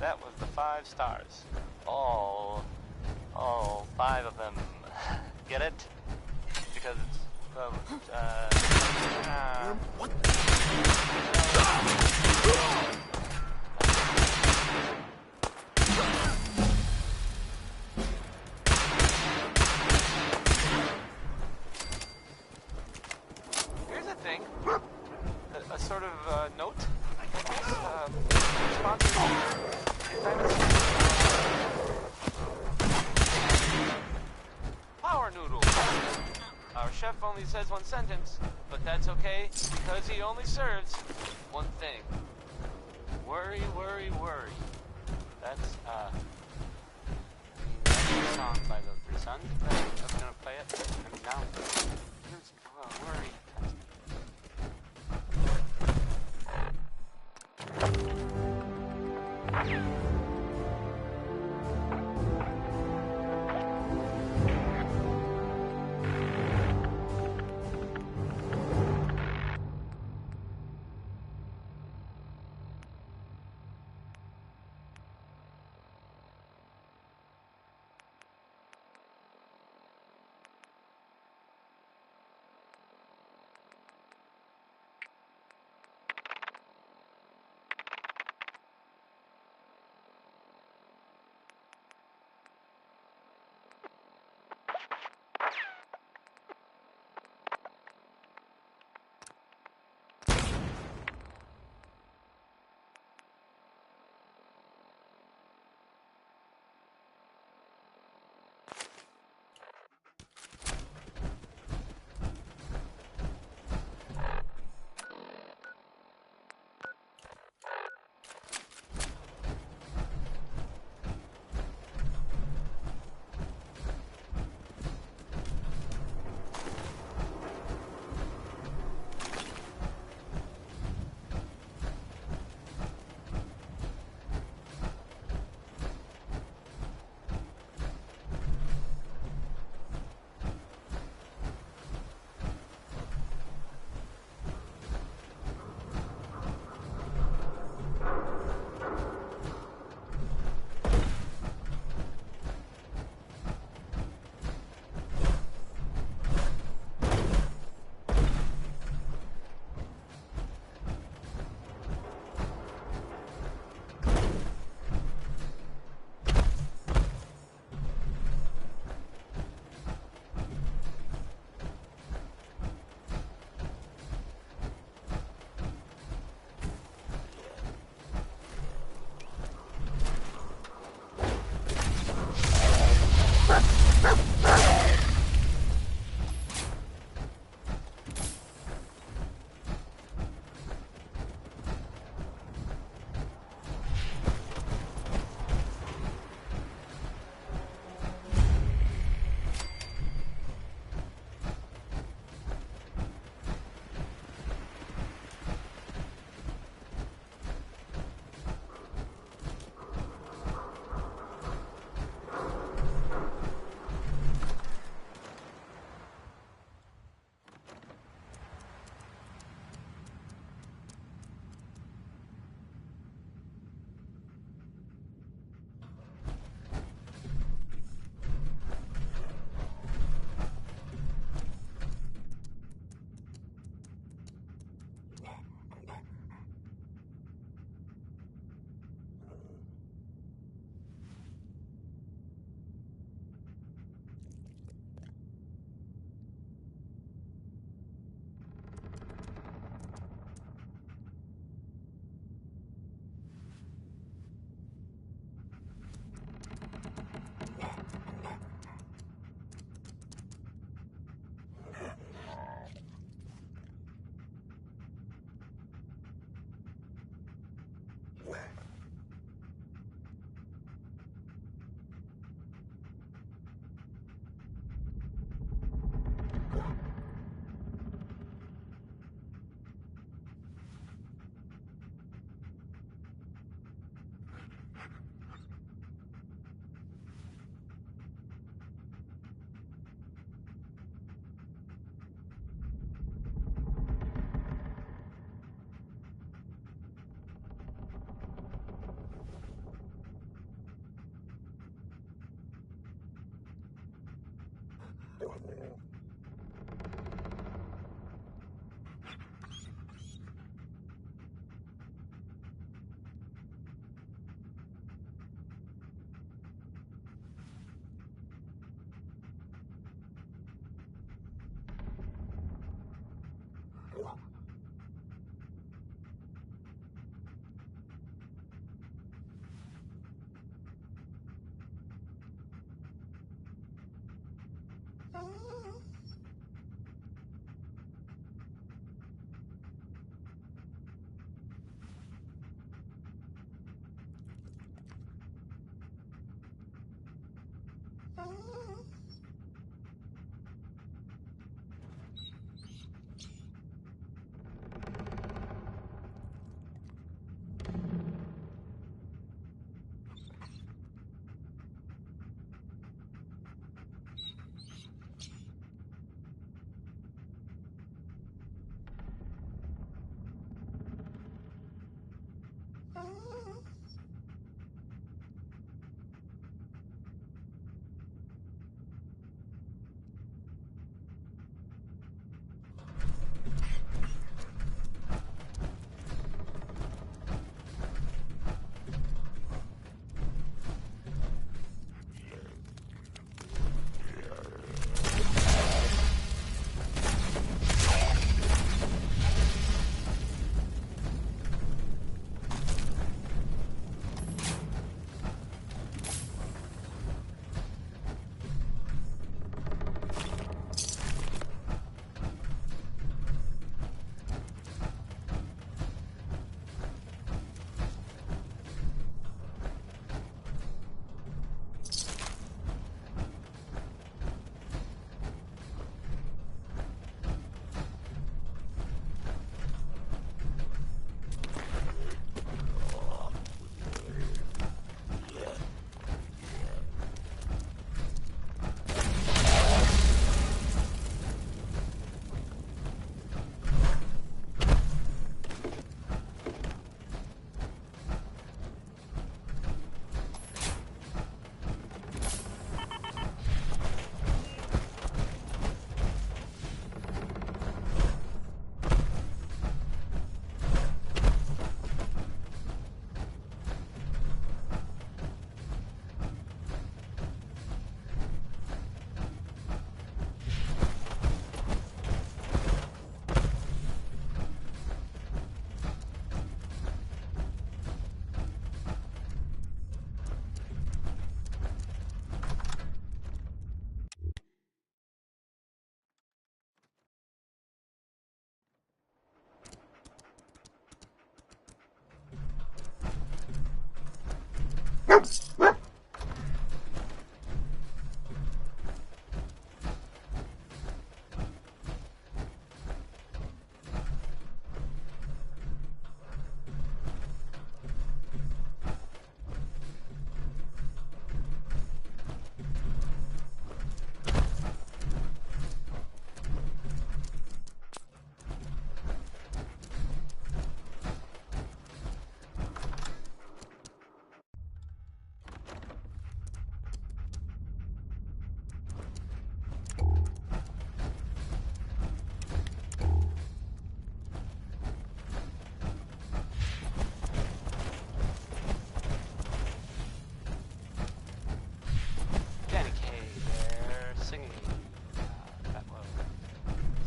That was the 5 stars. All 5 of them. Get it? Because it's, What? Here's a thing. A sort of note. Sponsor. Power noodles. Our chef only says one sentence, but that's okay because he only serves one thing. Worry, worry, worry. That's a song by the Three Sons. I'm gonna play it. And now, here's worry.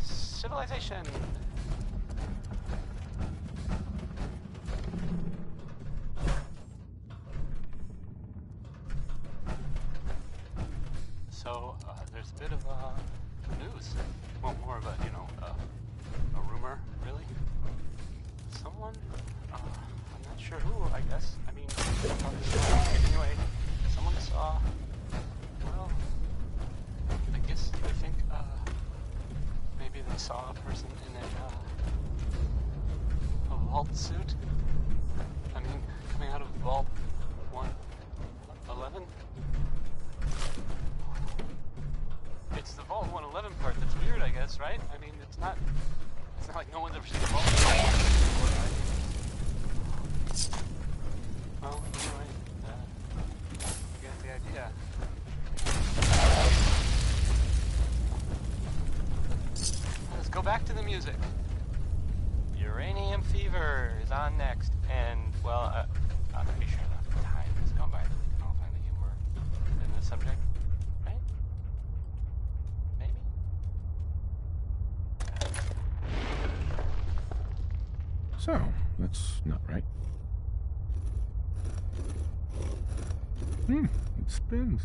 Civilization. So there's a bit of news. Well, more of a, a rumor, really. Someone, I'm not sure who, I guess. I mean, anyway, someone saw, well, I guess they think, maybe they saw a person in a vault suit. I mean, coming out of Vault 111. It's the Vault 111 part that's weird, I guess, right? I mean, it's not like no one's ever seen the Vault before, right? Well, anyway, you get the idea. Let's go back to the music. Uranium Fever is on next, and, well, I'm pretty sure enough time has gone by that we can all find the humor in the subject, right? Maybe? So, that's not right. It spins.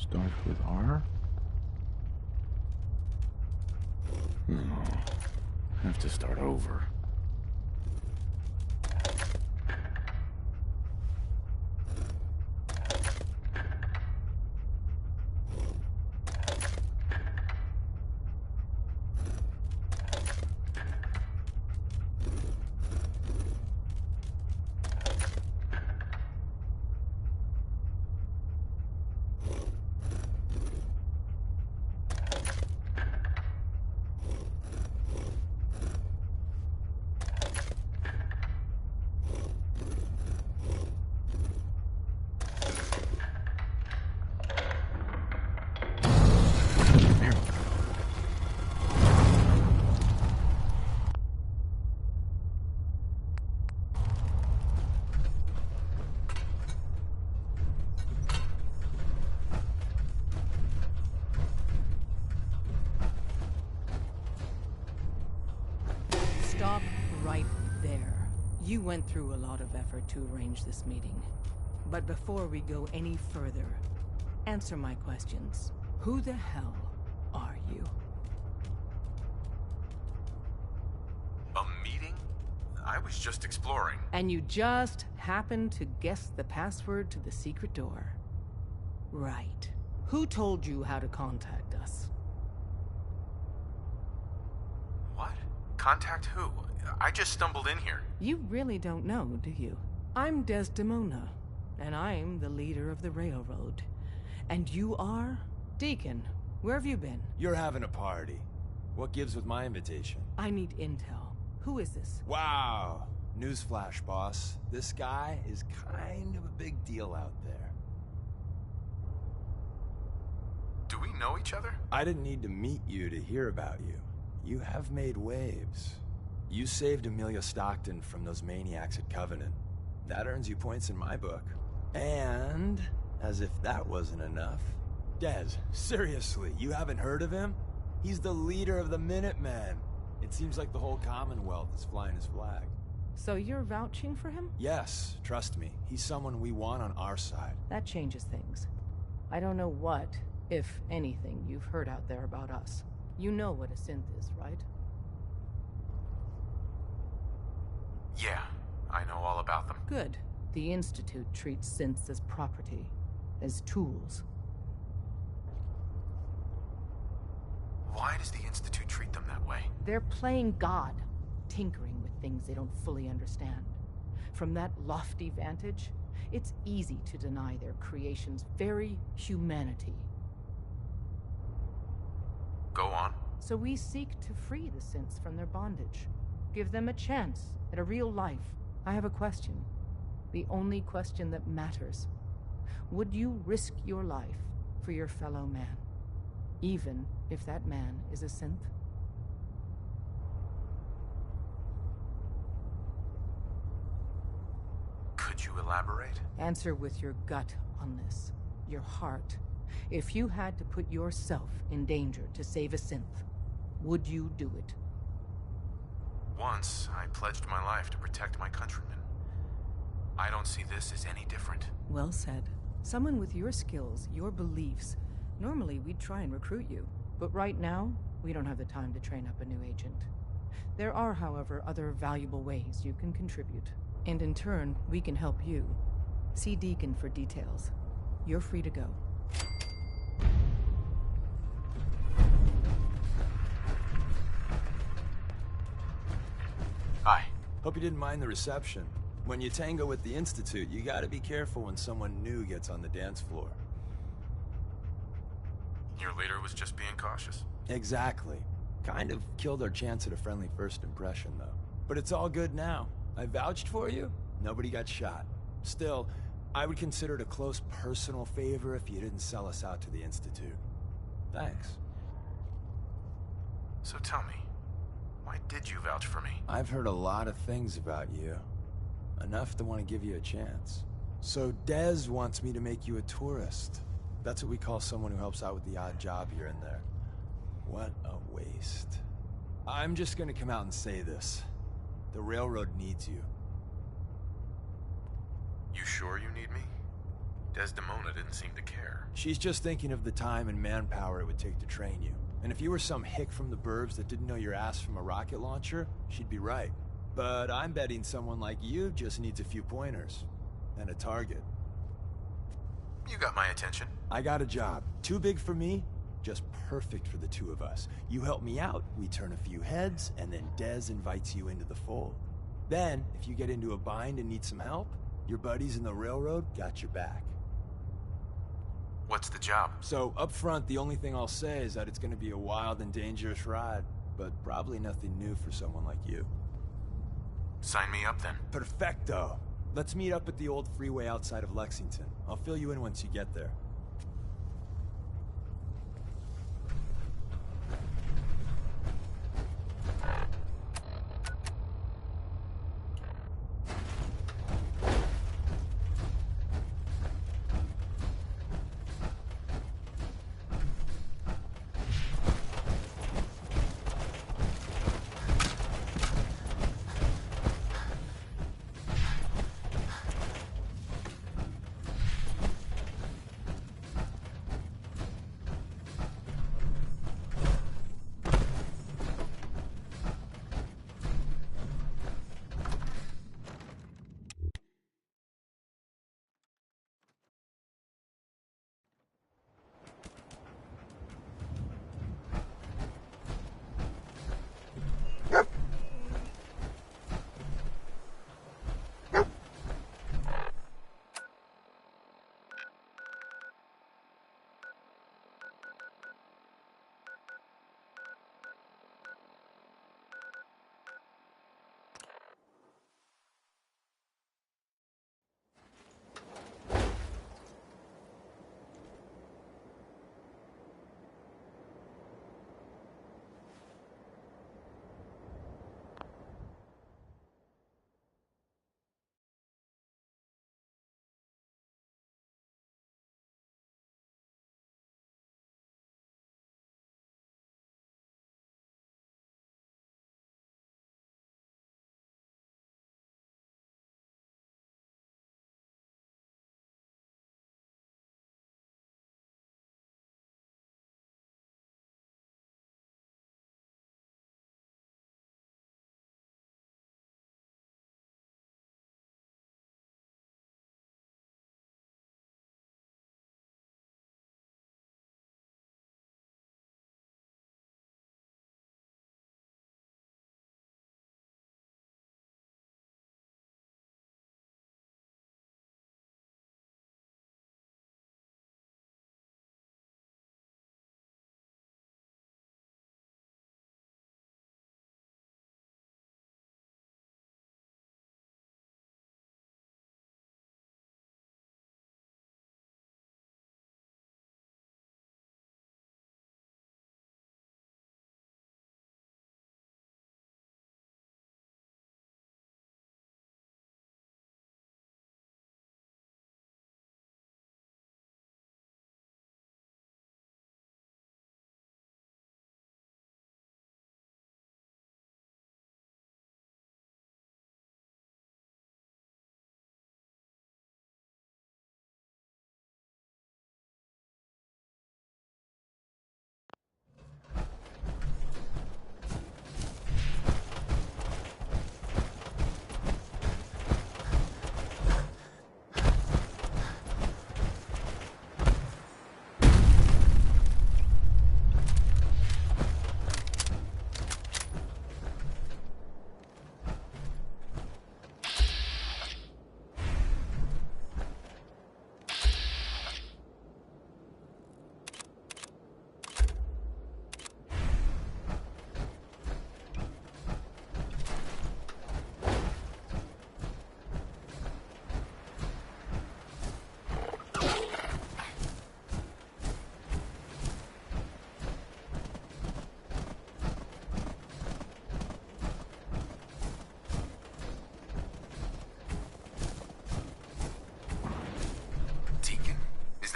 Start with R? No. Have to start over. Stop right there. You went through a lot of effort to arrange this meeting. But before we go any further, answer my questions. Who the hell are you? A meeting? I was just exploring. And you just happened to guess the password to the secret door. Right. Who told you how to contact us? What? Contact who? I just stumbled in here. You really don't know, do you? I'm Desdemona, and I'm the leader of the railroad. And you are? Deacon, where have you been? You're having a party. What gives with my invitation? I need intel. Who is this? Wow. Newsflash, boss. This guy is kind of a big deal out there. Do we know each other? I didn't need to meet you to hear about you. You have made waves. You saved Amelia Stockton from those maniacs at Covenant. That earns you points in my book. And, as if that wasn't enough, Des, seriously, you haven't heard of him? He's the leader of the Minutemen. It seems like the whole Commonwealth is flying his flag. So you're vouching for him? Yes, trust me. He's someone we want on our side. That changes things. I don't know what, if anything, you've heard out there about us. You know what a synth is, right? Yeah, I know all about them. Good. The Institute treats synths as property, as tools. Why does the Institute treat them that way? They're playing God, tinkering with things they don't fully understand. From that lofty vantage, it's easy to deny their creation's very humanity. Go on. So we seek to free the synths from their bondage. Give them a chance at a real life. I have a question. The only question that matters. Would you risk your life for your fellow man? Even if that man is a synth? Could you elaborate? Answer with your gut on this. Your heart. If you had to put yourself in danger to save a synth, would you do it? Once, I pledged my life to protect my countrymen. I don't see this as any different. Well said. Someone with your skills, your beliefs. Normally, we'd try and recruit you. But right now, we don't have the time to train up a new agent. There are, however, other valuable ways you can contribute. And in turn, we can help you. See Deacon for details. You're free to go. Hi. Hope you didn't mind the reception. When you tango with the Institute, you gotta be careful when someone new gets on the dance floor. Your leader was just being cautious. Exactly. Kind of killed our chance at a friendly first impression, though. But it's all good now. I vouched for you. Nobody got shot. Still, I would consider it a close personal favor if you didn't sell us out to the Institute. Thanks. So tell me, why did you vouch for me? I've heard a lot of things about you. Enough to want to give you a chance. So Dez wants me to make you a tourist. That's what we call someone who helps out with the odd job here and there. What a waste. I'm just gonna come out and say this. The railroad needs you. You sure you need me? Desdemona didn't seem to care. She's just thinking of the time and manpower it would take to train you. And if you were some hick from the burbs that didn't know your ass from a rocket launcher, she'd be right. But I'm betting someone like you just needs a few pointers. And a target. You got my attention. I got a job. Too big for me, just perfect for the two of us. You help me out, we turn a few heads, and then Dez invites you into the fold. Then, if you get into a bind and need some help, your buddies in the railroad got your back. What's the job? So, up front, the only thing I'll say is that it's gonna be a wild and dangerous ride, but probably nothing new for someone like you. Sign me up then. Perfecto! Let's meet up at the old freeway outside of Lexington. I'll fill you in once you get there.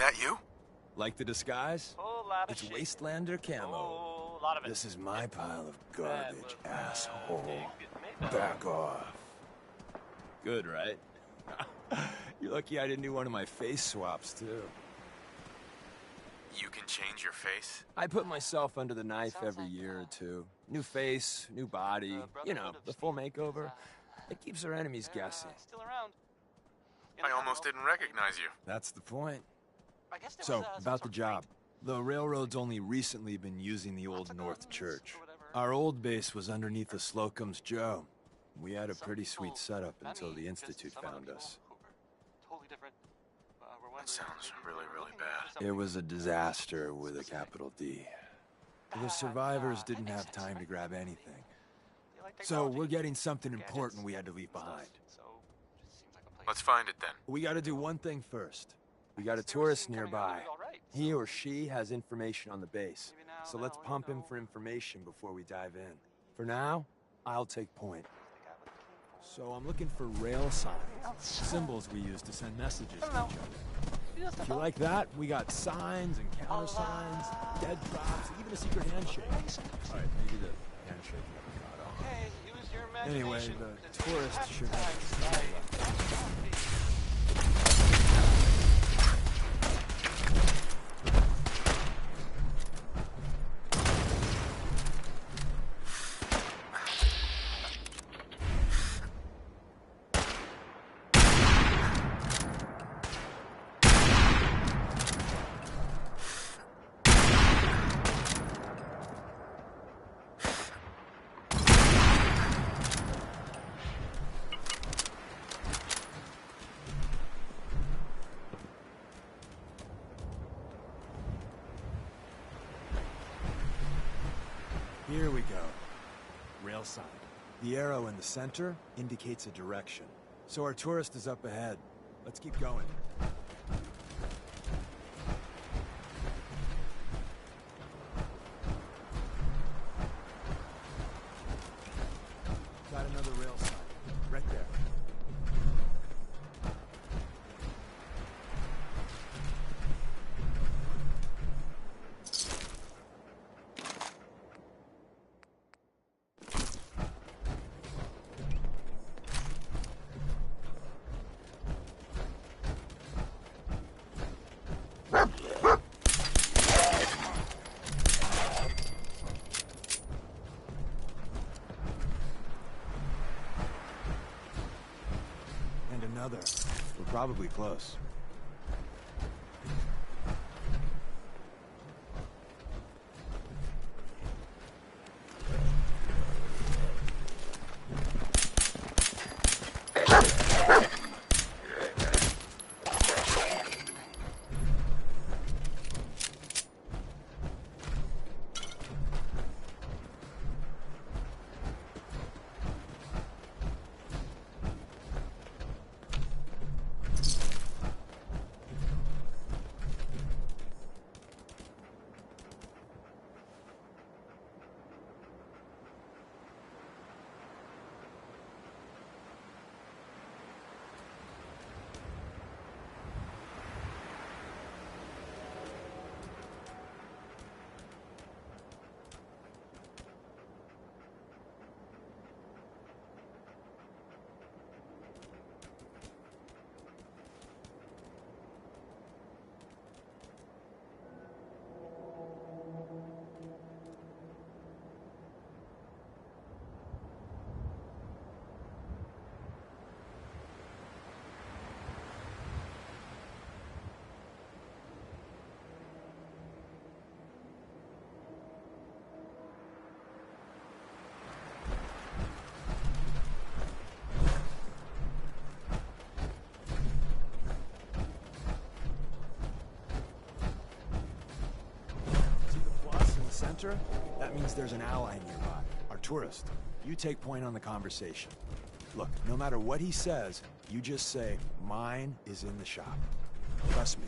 that you? Like the disguise? Whole lot of It's shit. Wastelander camo. Whole lot of it. This is my pile of garbage, That was, asshole. dig. Made that Back off. Good, right? You're lucky I didn't do one of my face swaps, too. You can change your face? I put myself under the knife every year or two. New face, new body, you know, the full makeover. It keeps our enemies guessing. Still around. I almost didn't recognize you. That's the point. I guess there So, was, some about sort the of job. The railroad's only recently been using the old Lots of North guns Church. or whatever. Our old base was underneath the Slocum's Joe. We had a Some pretty people, sweet setup not until me, the just Institute some other found people us. who were totally different. Were That wondering sounds maybe really, they were really looking for bad. something. It was a disaster with a capital D. The survivors that didn't makes have sense, time to right? grab anything. They like So technology, we're getting something gadgets, important we had to leave stuff, behind. so it just seems like a place. Let's find it then. We gotta do one thing first. We got a guess they were tourist seen coming out nearby. of it all right, He so or she has information on the base. maybe now So let's they'll, pump him know, for information before we dive in. For now, I'll take point. they got what they came for. So I'm looking for rail signs. Symbols we use to send messages to each other. Just a If you like that, we got signs and countersigns, dead drops, even a secret handshake. Alright, maybe the handshake never got off. Okay, use your Anyway, imagination. the tourist should have Here we go. Rail sign. The arrow in the center indicates a direction. So our tourist is up ahead. Let's keep going. Got another rail sign. Right there. And another. We're probably close. Center, that means there's an ally nearby, our tourist. You take point on the conversation. Look, no matter what he says, you just say, mine is in the shop. Trust me.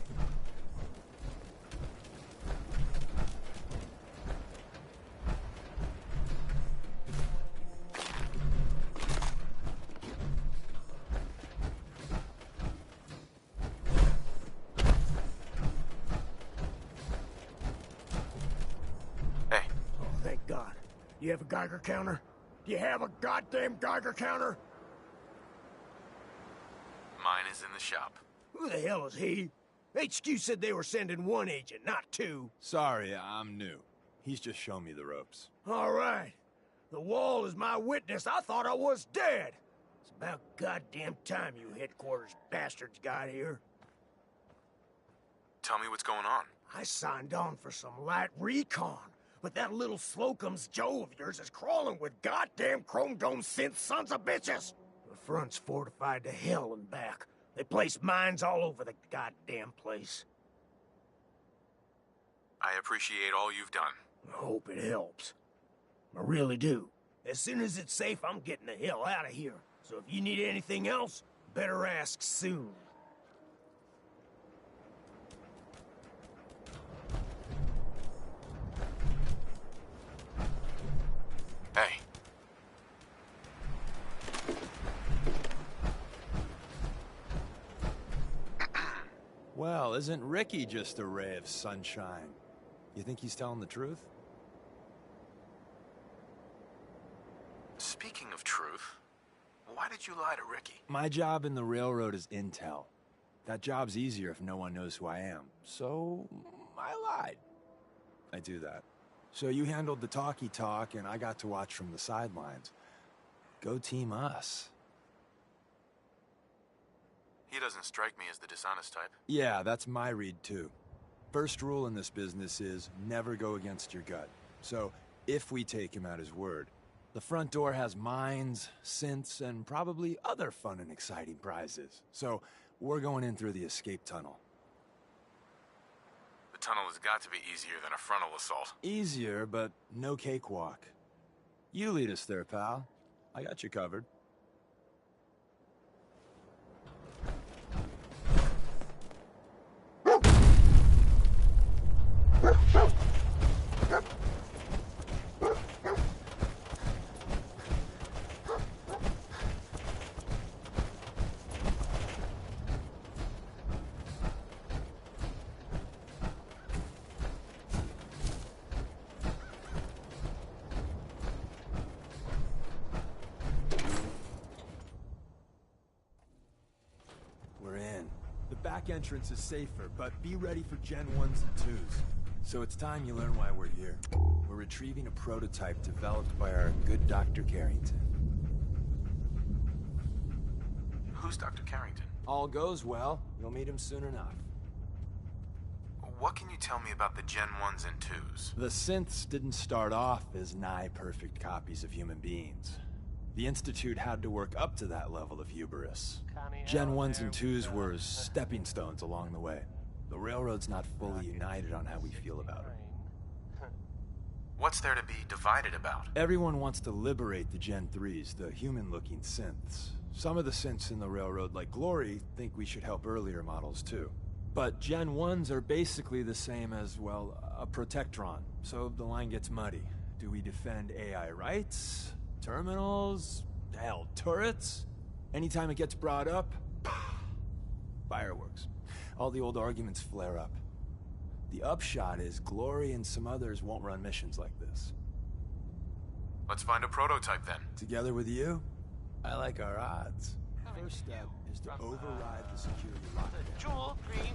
Thank God. You have a Geiger counter? Do you have a goddamn Geiger counter? Mine is in the shop. Who the hell is he? HQ said they were sending one agent, not two. Sorry, I'm new. He's just showing me the ropes. All right. The wall is my witness. I thought I was dead. It's about goddamn time you headquarters bastards got here. Tell me what's going on. I signed on for some light recon, but that little Slocum's Joe of yours is crawling with goddamn chrome dome synth sons of bitches. The front's fortified to hell and back. They placed mines all over the goddamn place. I appreciate all you've done. I hope it helps. I really do. As soon as it's safe, I'm getting the hell out of here. So if you need anything else, better ask soon. Hey. Well, isn't Ricky just a ray of sunshine? You think he's telling the truth? Speaking of truth, why did you lie to Ricky? My job in the railroad is intel. That job's easier if no one knows who I am. So, I lied. I do that. So you handled the talkie talk, and I got to watch from the sidelines. Go team us. He doesn't strike me as the dishonest type. Yeah, that's my read too. First rule in this business is never go against your gut. So, if we take him at his word, the front door has mines, synths, and probably other fun and exciting prizes. So, we're going in through the escape tunnel. The tunnel has got to be easier than a frontal assault. Easier, but no cakewalk. You lead us there, pal. I got you covered. We're in. The back entrance is safer, but be ready for Gen 1s and 2s. So it's time you learn why we're here. We're retrieving a prototype developed by our good Dr. Carrington. Who's Dr. Carrington? All goes well, you'll meet him soon enough. What can you tell me about the Gen 1s and 2s? The synths didn't start off as nigh-perfect copies of human beings. The Institute had to work up to that level of hubris. Gen 1s and 2s were stepping stones along the way. The Railroad's not fully united on how we feel about it. What's there to be divided about? Everyone wants to liberate the Gen 3s, the human-looking synths. Some of the synths in the Railroad, like Glory, think we should help earlier models too. But Gen 1s are basically the same as, well, a Protectron. So the line gets muddy. Do we defend AI rights? Terminals? Hell, turrets? Anytime it gets brought up, fireworks. All the old arguments flare up. The upshot is Glory and some others won't run missions like this. Let's find a prototype then. Together with you, I like our odds. First step is to override the security lockdown. Jewel, green,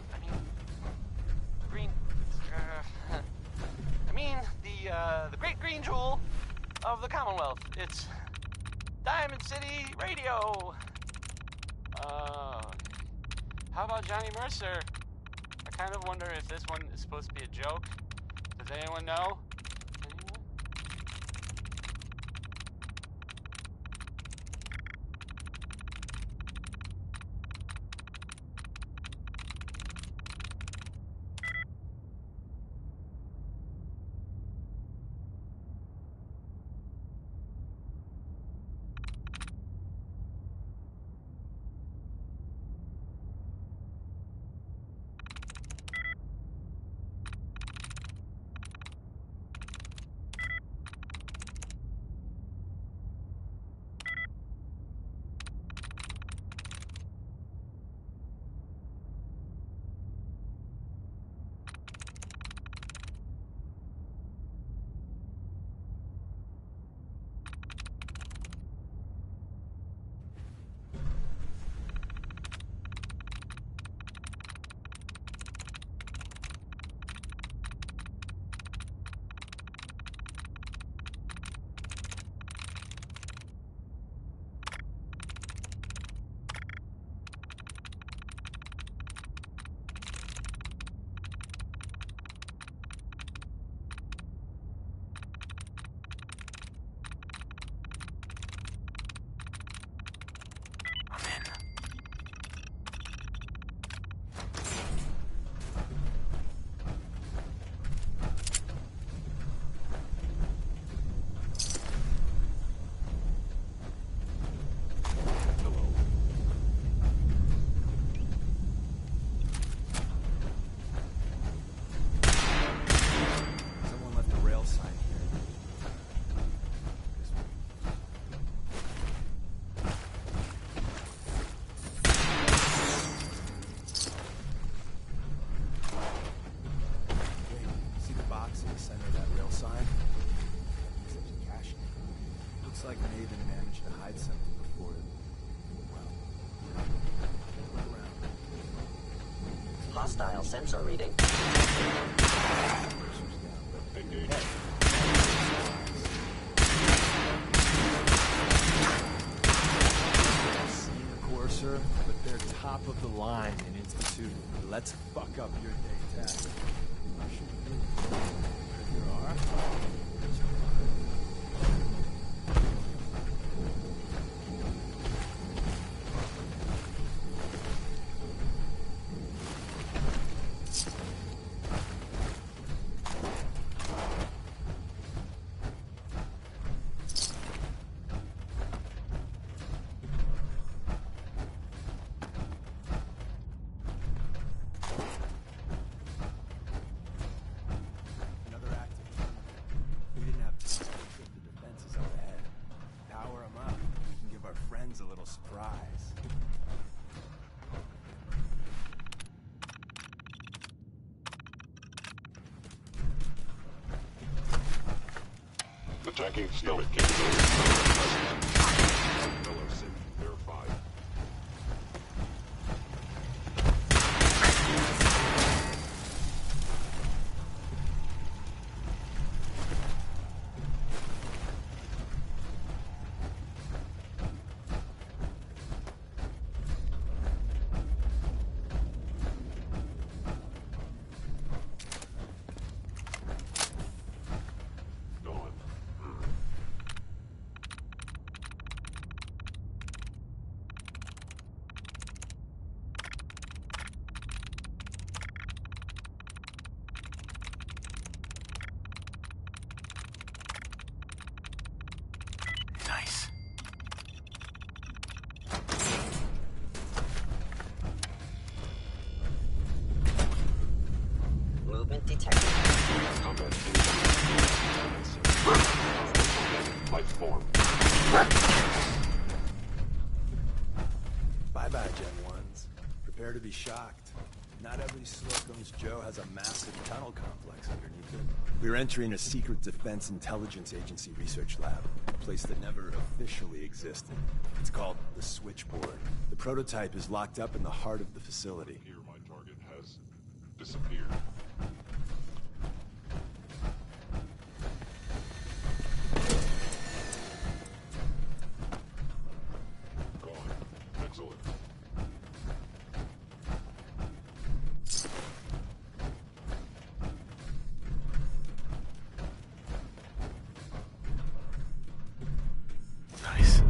green, the great green jewel of the Commonwealth. It's Diamond City Radio. How about Johnny Mercer? I kind of wonder if this one is supposed to be a joke. Does anyone know? Anyone? hostile sensor reading. Courser, but they're top of the line in Institute. Let's fuck up your day tech. There you are. A little surprise. Attacking stealth capability. Galore City verified. Nice. Movement detected. Combat life form. Bye-bye, Gen 1s. Prepare to be shocked. Not every Slocum's Joe has a massive tunnel complex underneath it. We're entering a secret Defense Intelligence Agency research lab, a place that never officially existed. It's called the Switchboard. The prototype is locked up in the heart of the facility. Here my target has disappeared. Gone. Excellent. Nice.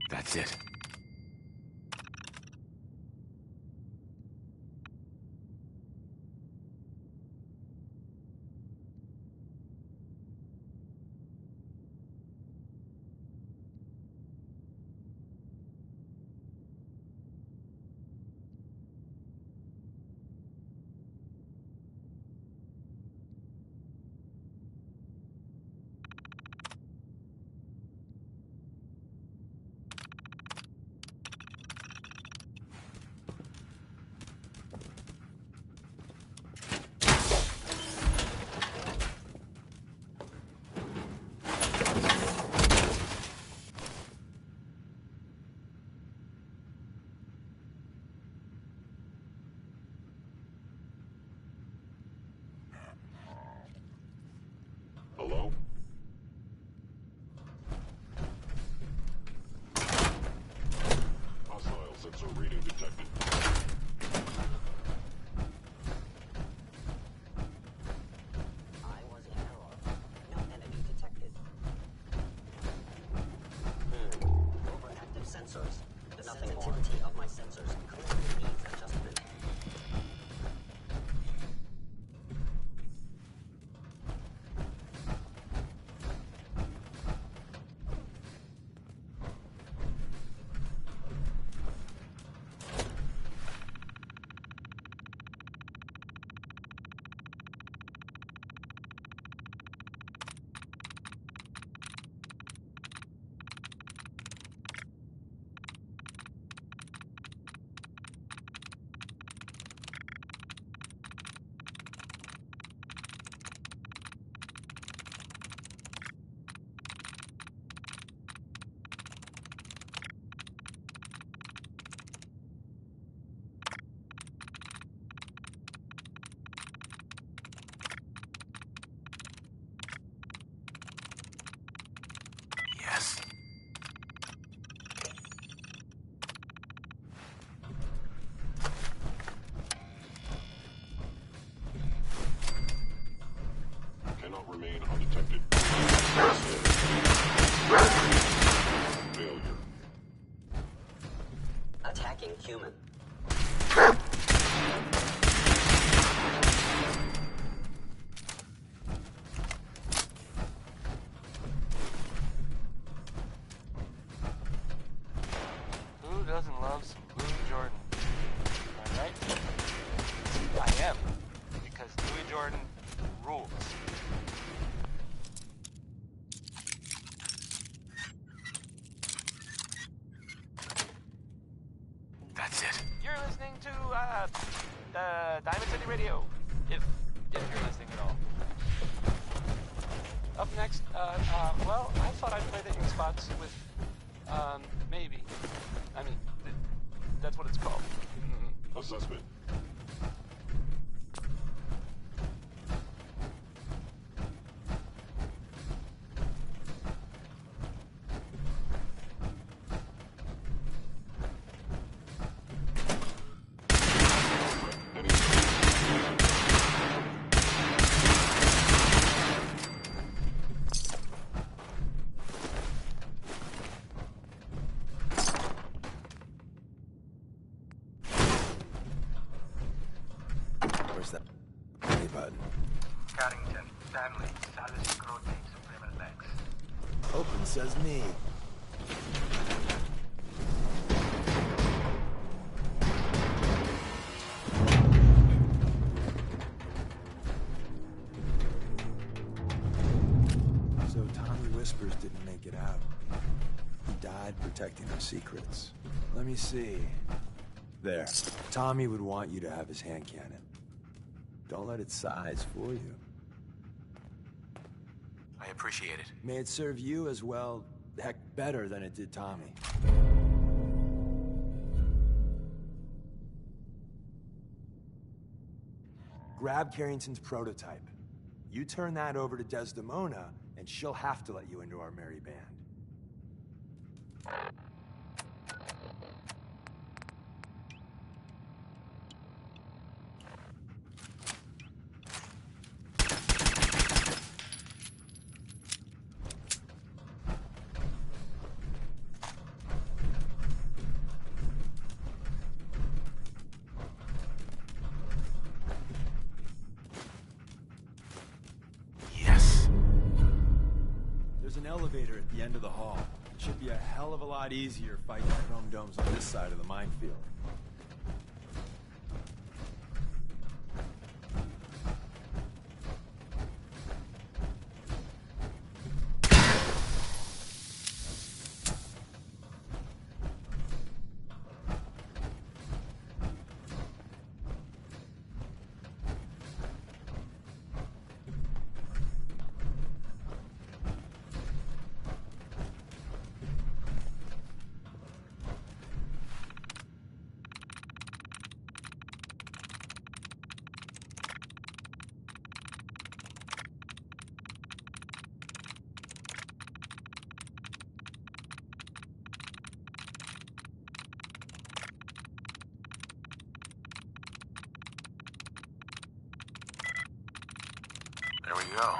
That's it. human. Who doesn't love some Louis Jordan? Am I right? I am, because Louis Jordan rules. That's it. You're listening to Diamond City Radio, if you're listening at all. Up next, well, I thought I'd play the ink spots with, maybe. I mean, that's what it's called. Assessment. Where's that play button? Carrington, Stanley, Salis, Grote, Supreme Lex. Open says me. So Tommy Whispers didn't make it out. He died protecting our secrets. Let me see. There. Tommy would want you to have his hand cannon. Don't let its size fool you. I appreciate it. May it serve you as well, heck, better than it did Tommy. Grab Carrington's prototype. You turn that over to Desdemona, and she'll have to let you into our merry band. Yes. There's an elevator at the end of the hall. It should be a hell of a lot easier fighting the chrome domes on this side of the minefield. There we go.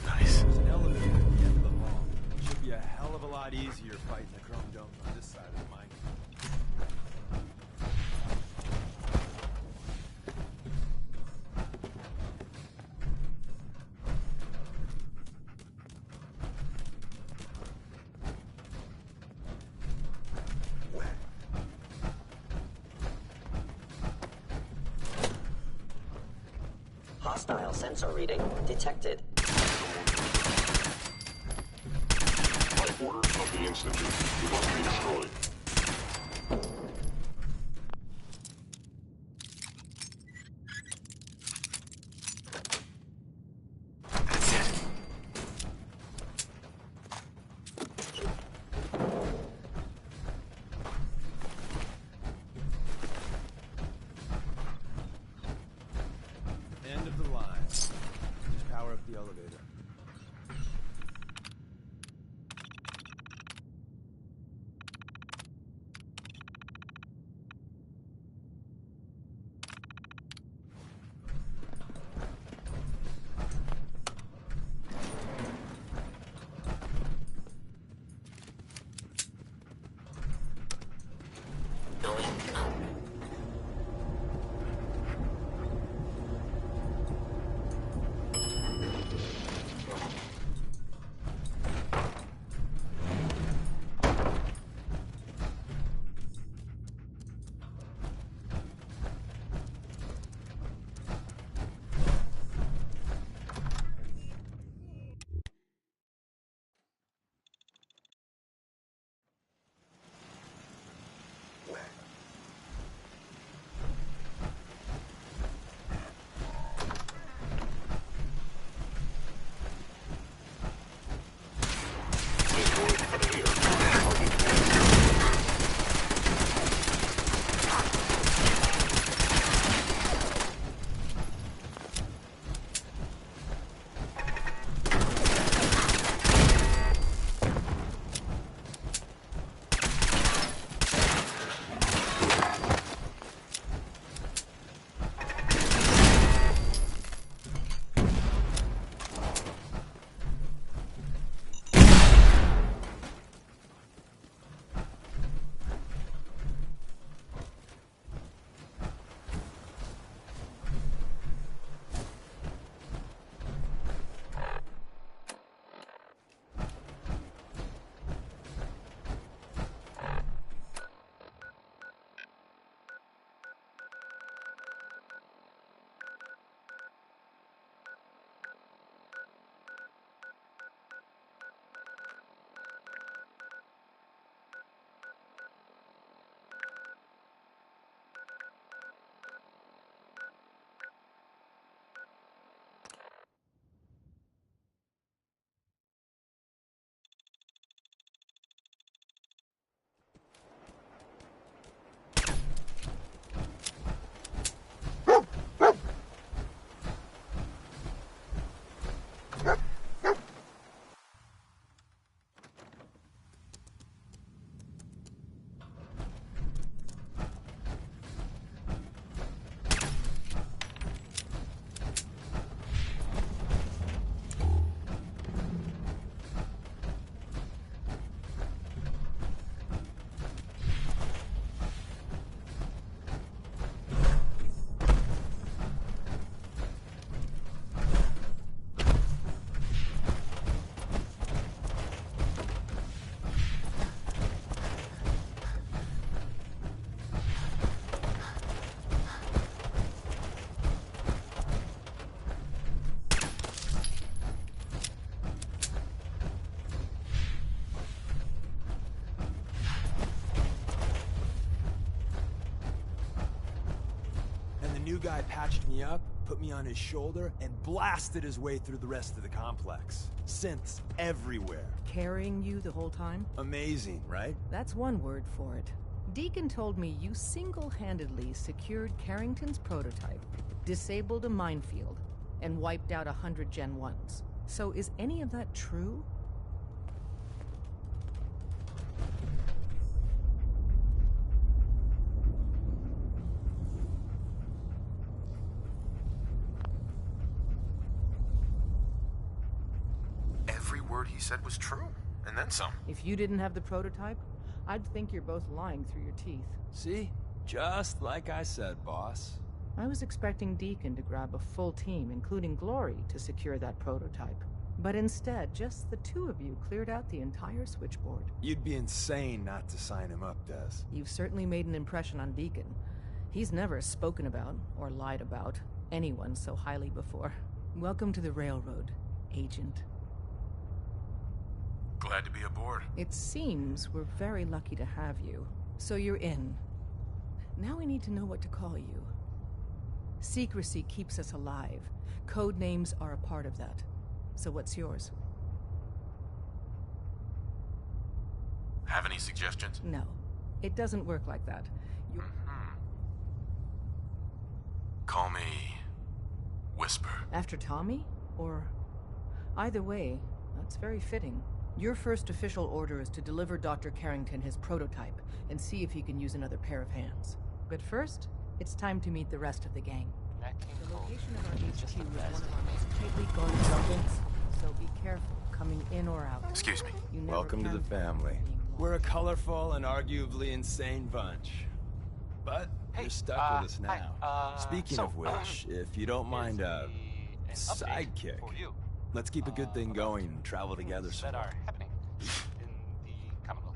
Nice. There's an elevator at the end of the hall. It should be a hell of a lot easier fighting the chrome domes on this side of the minefield. Hostile sensor reading detected. By order of the Institute, you must be destroyed. That's it. End of the line. Just power up the elevator. New guy patched me up, put me on his shoulder, and blasted his way through the rest of the complex. Synths everywhere. Carrying you the whole time? Amazing, right? That's one word for it. Deacon told me you single-handedly secured Carrington's prototype, disabled a minefield, and wiped out 100 Gen 1s. So is any of that true? Every word he said was true, and then some. If you didn't have the prototype, I'd think you're both lying through your teeth. See? Just like I said, boss. I was expecting Deacon to grab a full team, including Glory, to secure that prototype. But instead, just the two of you cleared out the entire switchboard. You'd be insane not to sign him up, Des. You've certainly made an impression on Deacon. He's never spoken about, or lied about, anyone so highly before. Welcome to the Railroad, Agent. Glad to be aboard. It seems we're very lucky to have you. So you're in. Now we need to know what to call you. Secrecy keeps us alive. Code names are a part of that. So what's yours? Have any suggestions? No. It doesn't work like that. You... Call me... Whisper. After Tommy? Or... Either way, that's very fitting. Your first official order is to deliver Dr. Carrington his prototype and see if he can use another pair of hands. But first, it's time to meet the rest of the gang. The location of our HQ is one of our most tightly guarded buildings, so be careful coming in or out. Excuse me. You never Welcome to can the family. We're a colorful and arguably insane bunch. But you're stuck with us now. Speaking of which, if you don't mind a sidekick, let's keep a good thing going and travel together some that more. are happening in the Commonwealth.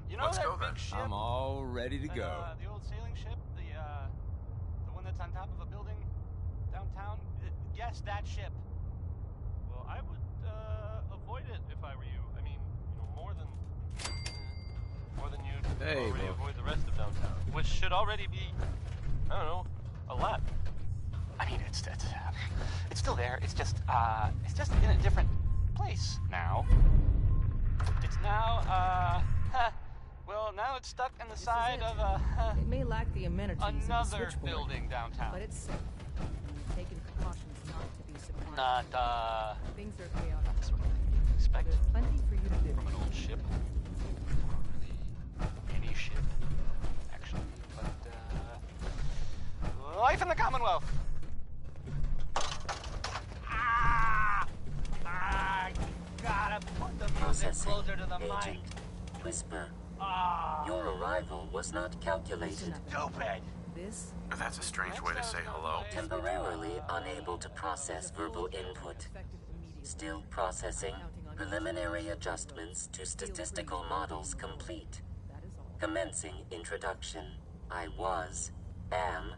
You know Let's that go, big then. ship? I'm all ready to go. The old sailing ship, the one that's on top of a building downtown. Yes, that ship. Well, I would avoid it if I were you. I mean, more than you'd Hey, already look. avoid the rest of downtown, which should already be, I don't know, a lot. I mean, it's still there. It's just in a different place now. It's now, well, now it's stuck in the side of It may lack the amenities of the another switchboard, building downtown. but it's safe. And we've taken precautions not to be surprised. Not, Things are chaotic. sort of expect There's plenty for you to do. from an old ship. Really, any ship, actually. But, life in the Commonwealth. You gotta put the music Processing. closer to the mic. Agent. Whisper. Your arrival was not calculated. Stupid. This That's a strange way to say hello. Temporarily unable to process verbal input. effective immediately. Still processing. Preliminary adjustments to statistical models complete. That is all. Commencing introduction. I was, am,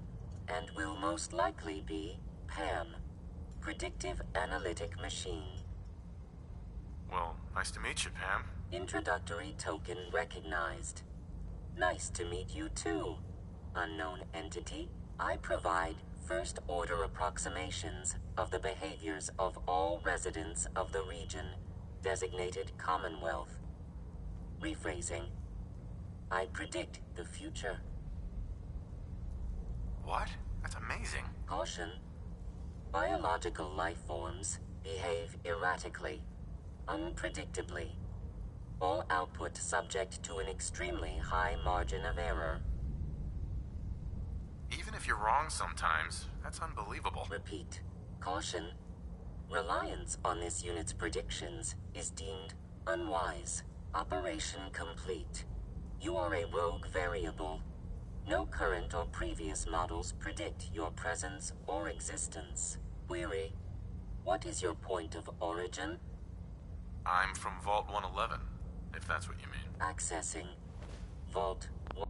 and will most likely be Pam. Predictive Analytic Machine. Well, nice to meet you, Pam. Introductory token recognized. Nice to meet you too. Unknown entity, I provide first-order approximations of the behaviors of all residents of the region, designated Commonwealth. Rephrasing. I predict the future. What? That's amazing. Caution. Biological life forms behave erratically, unpredictably. All output subject to an extremely high margin of error. Even if you're wrong sometimes, that's unbelievable. Repeat. Caution. Reliance on this unit's predictions is deemed unwise. Operation complete. You are a rogue variable. No current or previous models predict your presence or existence. Query. What is your point of origin? I'm from Vault 111, if that's what you mean. Accessing. Vault 1.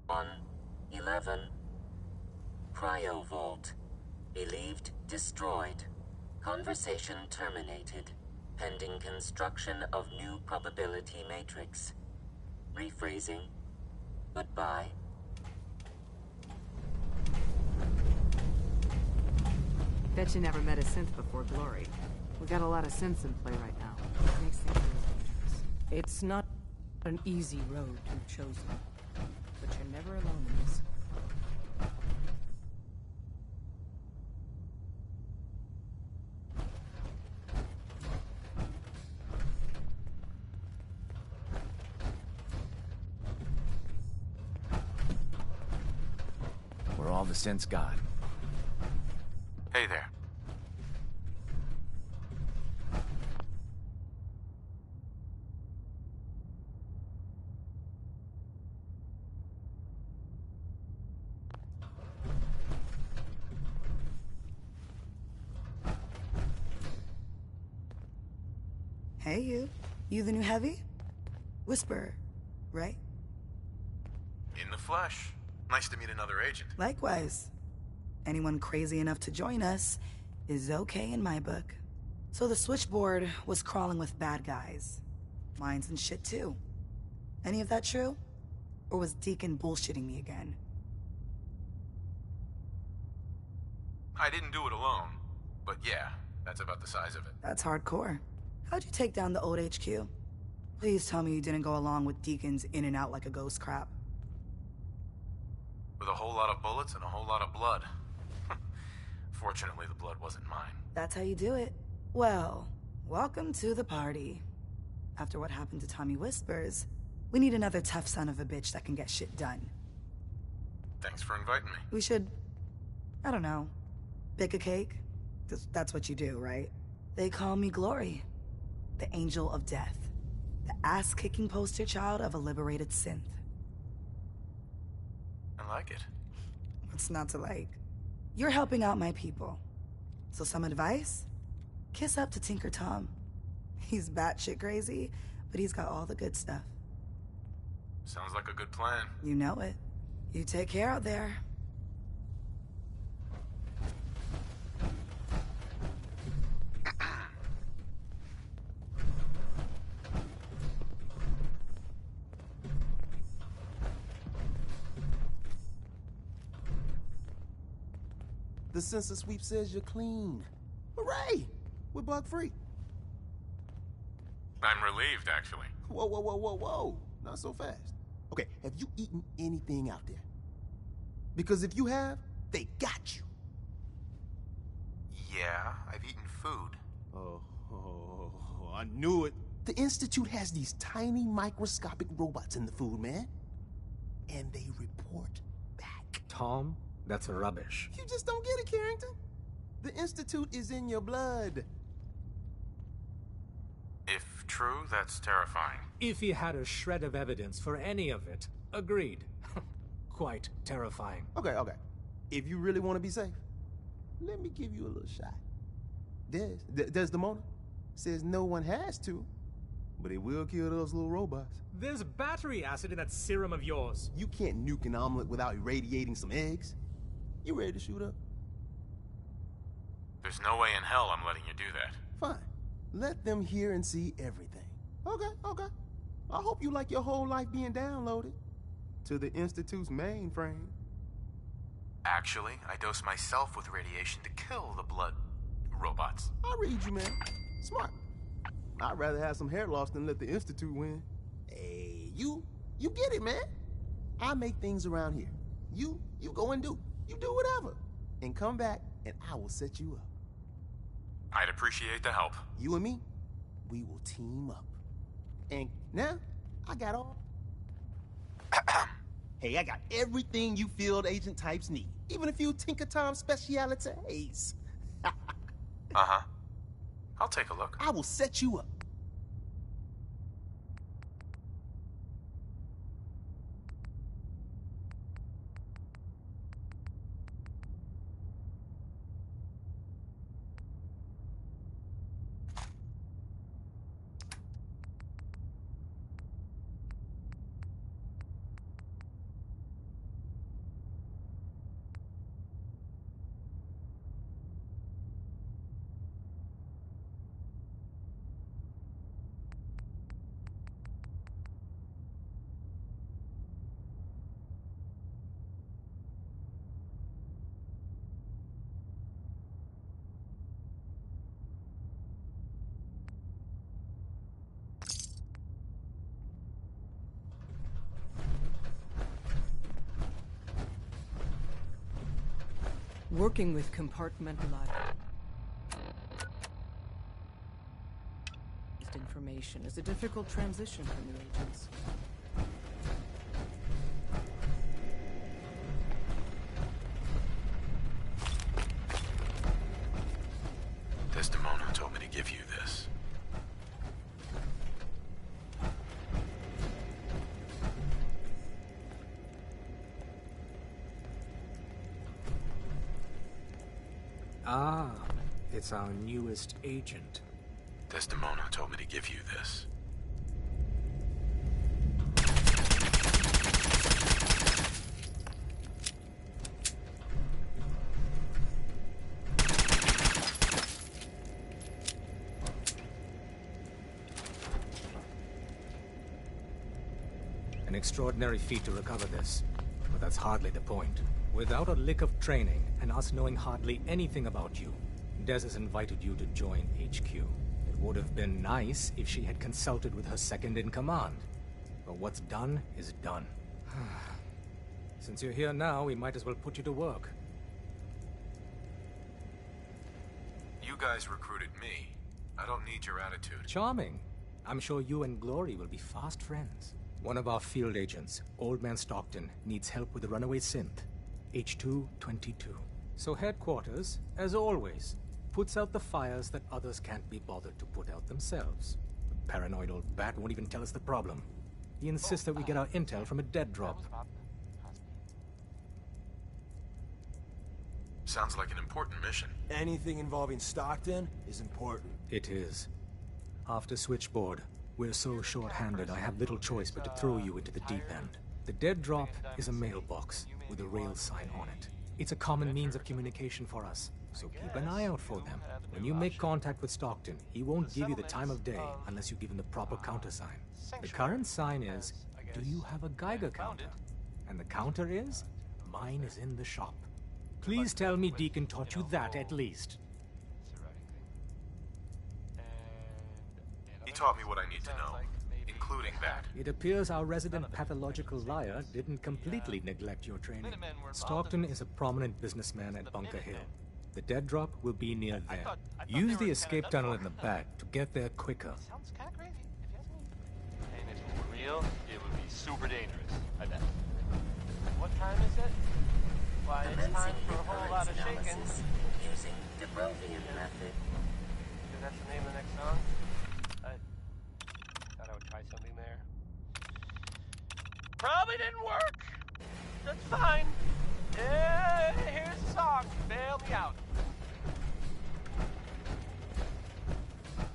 On 11. Cryovault. Believed destroyed. Conversation terminated. Pending construction of new probability matrix. Rephrasing. Goodbye. Bet you never met a synth before Glory. We got a lot of synths in play right now. Makes things really dangerous. It's not an easy road you've chosen, but you're never alone in this. synth's god. Hey there. Hey, you. You the new heavy? Whisper, right? In the flesh. Nice to meet another agent. Likewise. Anyone crazy enough to join us is okay in my book. So the switchboard was crawling with bad guys. Mines and shit too. Any of that true? Or was Deacon bullshitting me again? I didn't do it alone. But yeah, that's about the size of it. That's hardcore. How'd you take down the old HQ? Please tell me you didn't go along with Deacon's in and out like a ghost crap. With a whole lot of bullets and a whole lot of blood. Fortunately, the blood wasn't mine. That's how you do it. Well, welcome to the party. After what happened to Tommy Whispers, we need another tough son of a bitch that can get shit done. Thanks for inviting me. We should, I don't know, bake a cake? That's what you do, right? They call me Glory, the Angel of Death, the ass-kicking poster child of a liberated synth. I like it. What's not to like? You're helping out my people. So some advice? Kiss up to Tinker Tom. He's batshit crazy, but he's got all the good stuff. Sounds like a good plan. You know it. You take care out there. The census sweep says you're clean. Hooray! We're bug-free. I'm relieved, actually. Whoa, whoa, whoa, whoa, whoa. Not so fast. Okay, have you eaten anything out there? Because if you have, they got you. Yeah, I've eaten food. Oh, I knew it. The Institute has these tiny microscopic robots in the food, man. And they report back. Tom, that's rubbish. You just don't get it, Carrington. The Institute is in your blood. If true, that's terrifying. If he had a shred of evidence for any of it, agreed. Quite terrifying. Okay. If you really want to be safe, let me give you a little shot. Desdemona says no one has to, but it will kill those little robots. There's battery acid in that serum of yours. You can't nuke an omelet without irradiating some eggs. You ready to shoot up? There's no way in hell I'm letting you do that. Fine. Let them hear and see everything. Okay. I hope you like your whole life being downloaded to the Institute's mainframe. Actually, I dose myself with radiation to kill the blood robots. I read you, man. Smart. I'd rather have some hair loss than let the Institute win. Hey, you get it, man. I make things around here. You go and do. You do whatever. And come back, and I will set you up. I'd appreciate the help. You and me, we will team up. And now, I got all... Hey, I got everything you field agent types need. Even a few Tinker Tom specialities. Uh-huh. I'll take a look. I will set you up. Working with compartmentalized information is a difficult transition for new agents. Ah, it's our newest agent. Desdemona told me to give you this. An extraordinary feat to recover this, but that's hardly the point. Without a lick of training, and us knowing hardly anything about you, Des has invited you to join HQ. It would have been nice if she had consulted with her second-in-command. But what's done is done. Since you're here now, we might as well put you to work. You guys recruited me. I don't need your attitude. Charming. I'm sure you and Glory will be fast friends. One of our field agents, Old Man Stockton, needs help with the runaway synth. H222. So headquarters, as always, puts out the fires that others can't be bothered to put out themselves. The paranoid old bat won't even tell us the problem. He insists that we get our intel from a dead drop. Sounds like an important mission. Anything involving Stockton is important. It is. After Switchboard, we're so short-handed I have little choice but to throw you into the deep end. The dead drop is a mailbox with a rail sign on it. It's a common means of communication for us, so keep an eye out for them. When you make contact with Stockton, he won't give you the time of day unless you give him the proper countersign. The current sign is, do you have a Geiger counter? And the counter is, mine is in the shop. Please tell me Deacon taught you that at least. He taught me what I need to know, including that. It appears our resident pathological liar didn't completely neglect your training. Stockton is a prominent businessman at Bunker Hill. The dead drop will be near there. Use the escape tunnel in the back to get there quicker. Sounds kind of crazy, if you ask me. And if it were real, it would be super dangerous, I bet. What time is it? Why, it's time for a whole lot of shaking. Using the Brovian method. Is that the name of the next song? I thought I would try something there. Probably didn't work. That's fine. Here's the song. Bail me out.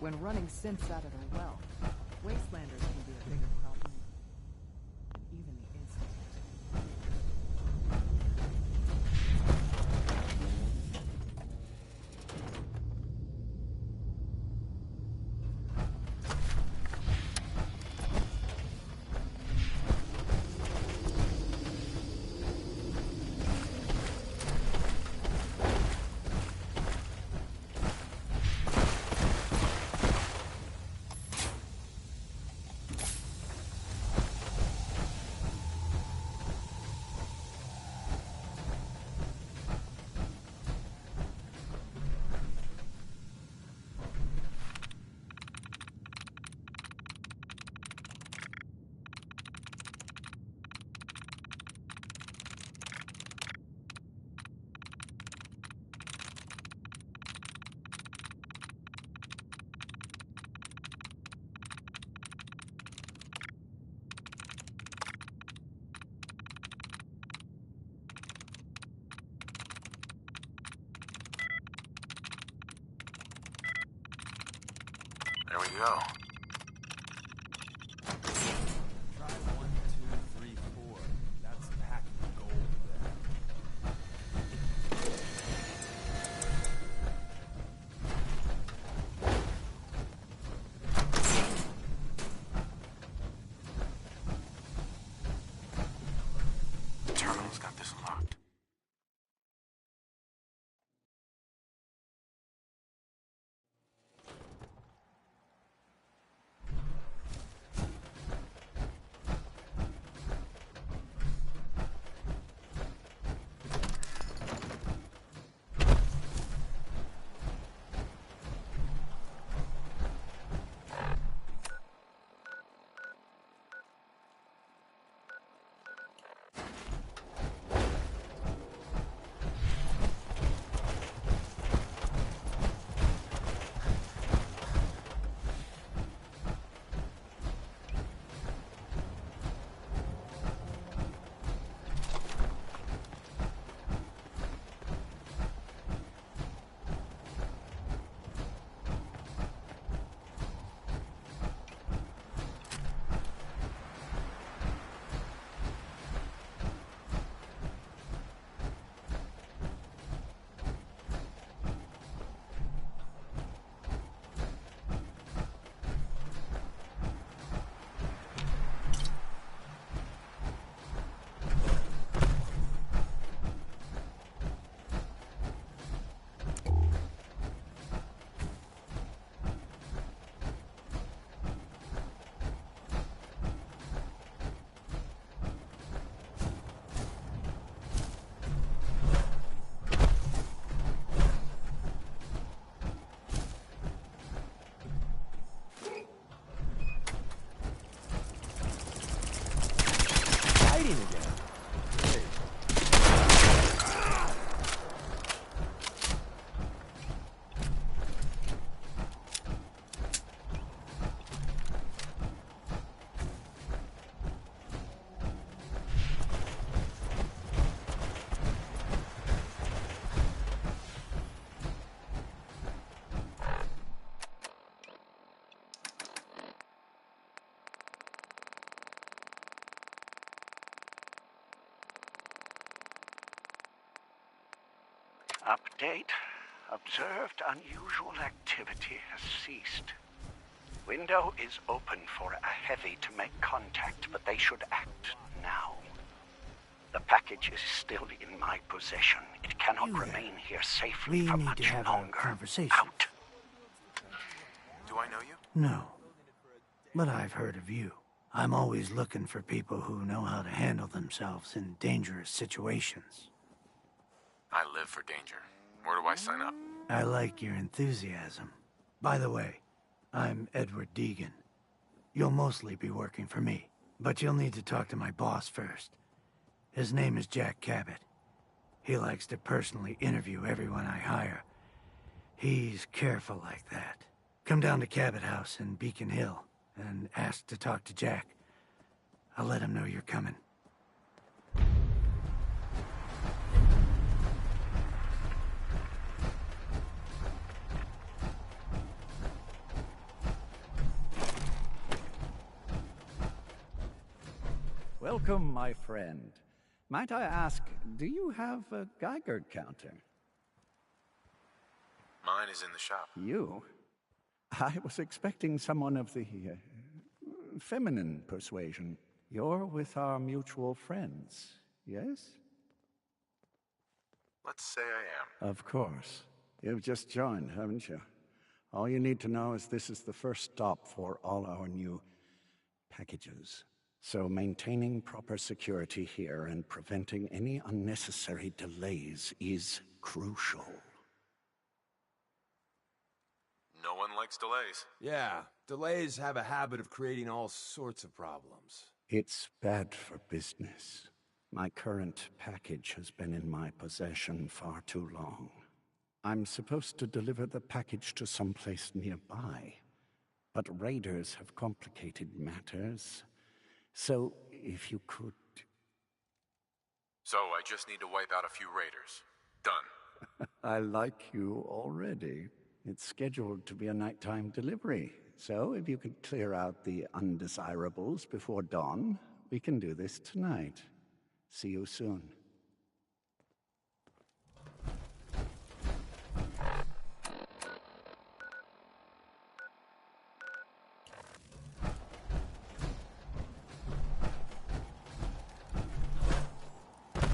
When running synths out of their well, wastelanders can be a bigger problem than even the Institute. There we go. Try 1, 2, 3, 4. That's packed with gold there. The terminal's got this locked. Update. Observed unusual activity has ceased. Window is open for a heavy to make contact, but they should act now. The package is still in my possession. It cannot remain here safely for much longer. Conversation. Out. Do I know you? No. But I've heard of you. I'm always looking for people who know how to handle themselves in dangerous situations. I live for danger. Where do I sign up? I like your enthusiasm. By the way, I'm Edward Deegan. You'll mostly be working for me, but you'll need to talk to my boss first. His name is Jack Cabot. He likes to personally interview everyone I hire. He's careful like that. Come down to Cabot House in Beacon Hill and ask to talk to Jack. I'll let him know you're coming. Welcome, my friend. Might I ask, do you have a Geiger counter? Mine is in the shop. You? I was expecting someone of the feminine persuasion. You're with our mutual friends, yes? Let's say I am. Of course. You've just joined, haven't you? All you need to know is this is the first stop for all our new packages. So maintaining proper security here and preventing any unnecessary delays is crucial. No one likes delays. Yeah, delays have a habit of creating all sorts of problems. It's bad for business. My current package has been in my possession far too long. I'm supposed to deliver the package to someplace nearby, but raiders have complicated matters. So, if you could... So, I just need to wipe out a few raiders. Done. I like you already. It's scheduled to be a nighttime delivery. So, if you could clear out the undesirables before dawn, we can do this tonight. See you soon.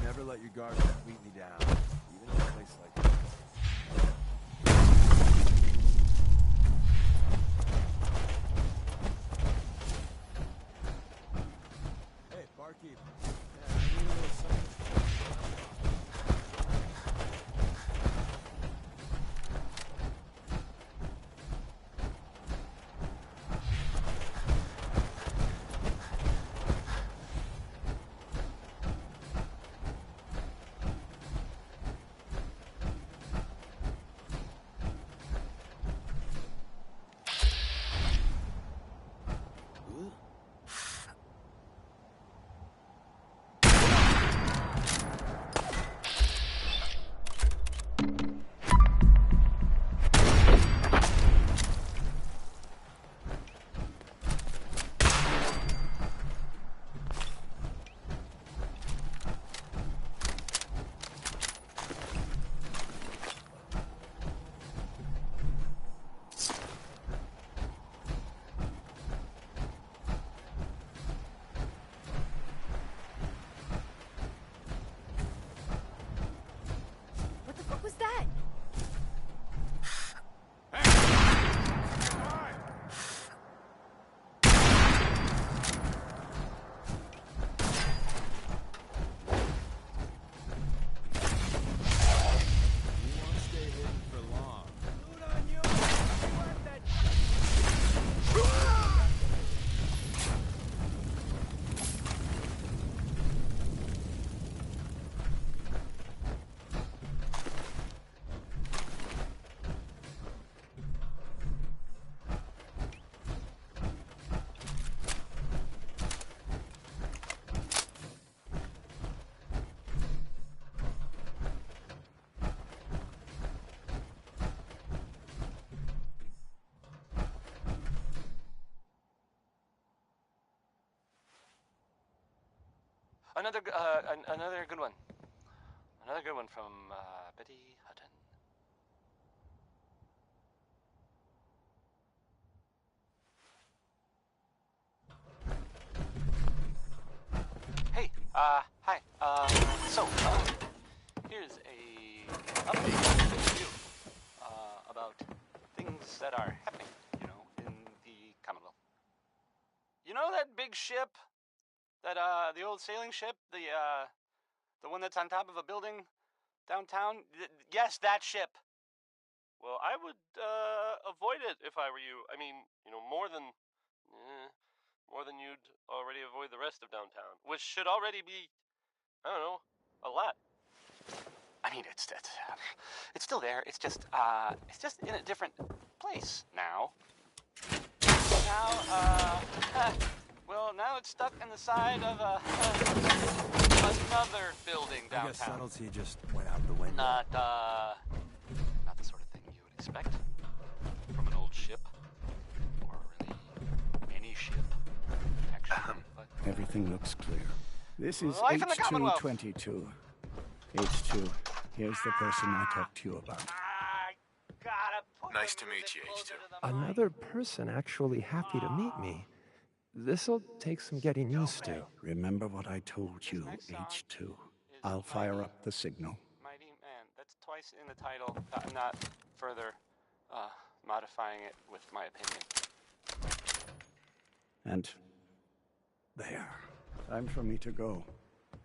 Never let your guard completely down, even in a place like this. Hey, barkeep. Yeah, I need a little something. Another good one. Another good one from Betty Hutton. Hey, hi. Here's a update for you about things that are happening, in the Commonwealth. You know that big ship? That, the old sailing ship? The one that's on top of a building downtown? Yes, that ship. Well, I would, avoid it if I were you. I mean, more than you'd already avoid the rest of downtown, which should already be, I don't know, a lot. I mean, it's still there. It's just in a different place now. Now it's stuck in the side of another building downtown. I guess subtlety just went out the window. Not the sort of thing you would expect from an old ship, or really any ship, actually. But everything looks clear. This is Life in the Commonwealth. H222. H2, here's the person I talked to you about. Nice to meet you, H2. Another person actually happy to meet me. This'll take some getting used to. Remember what I told you, H2. I'll fire up the signal. Mighty Man. That's twice in the title. I'm not further modifying it with my opinion. And there. Time for me to go.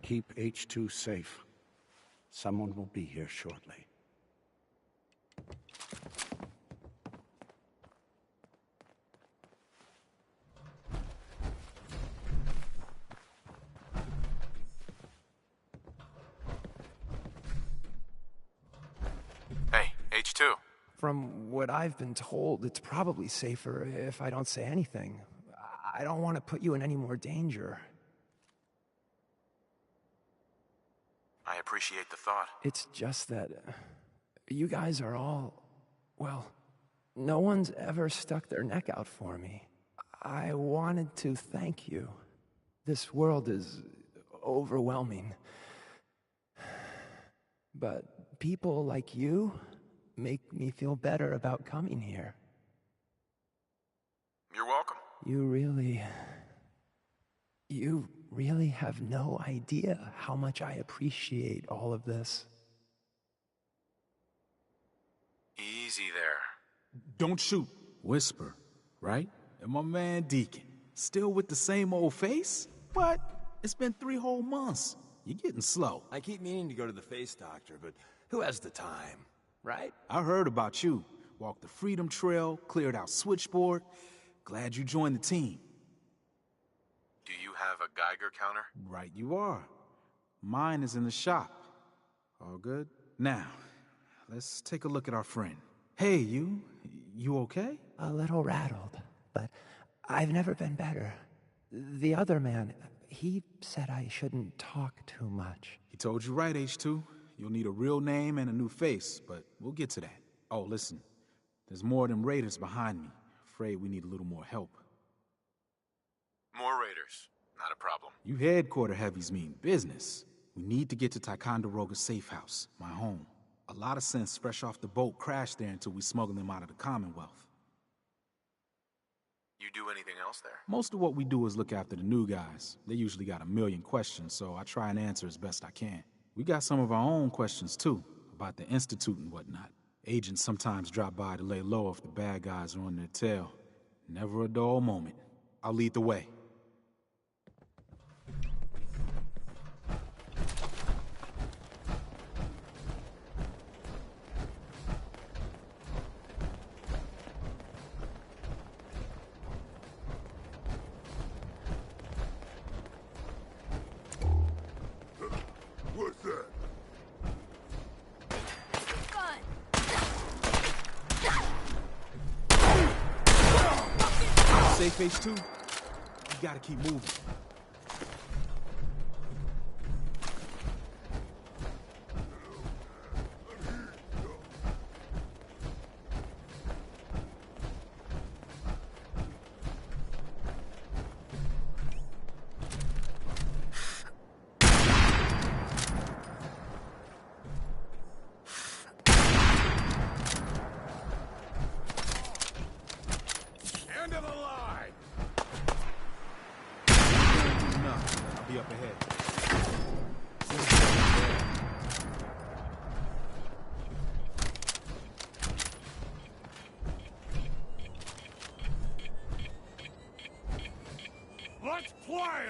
Keep H2 safe. Someone will be here shortly. Hey, H2. From what I've been told, it's probably safer if I don't say anything. I don't want to put you in any more danger. I appreciate the thought. It's just that you guys are all, well, no one's ever stuck their neck out for me. I wanted to thank you. This world is overwhelming. But people like you make me feel better about coming here. You're welcome. You really have no idea how much I appreciate all of this. Easy there. Don't shoot. Whisper, right? And my man Deacon. Still with the same old face? What? It's been 3 whole months. You're getting slow. I keep meaning to go to the face doctor, but who has the time, right? I heard about you. Walked the Freedom Trail, cleared out Switchboard. Glad you joined the team. Do you have a Geiger counter? Right you are. Mine is in the shop. All good? Now, let's take a look at our friend. Hey, you okay? A little rattled, but I've never been better. The other man, he said I shouldn't talk too much. He told you right, H2. You'll need a real name and a new face, but we'll get to that. Oh, listen. There's more of them raiders behind me. Afraid we need a little more help. More raiders. Not a problem. You headquarter heavies mean business. We need to get to Ticonderoga's safe house, my home. A lot of synths fresh off the boat crashed there until we smuggled them out of the Commonwealth. You do anything else there? Most of what we do is look after the new guys. They usually got a million questions, so I try and answer as best I can. We got some of our own questions, too, about the Institute and whatnot. Agents sometimes drop by to lay low if the bad guys are on their tail. Never a dull moment. I'll lead the way. What's that? Safe H2? You gotta keep moving.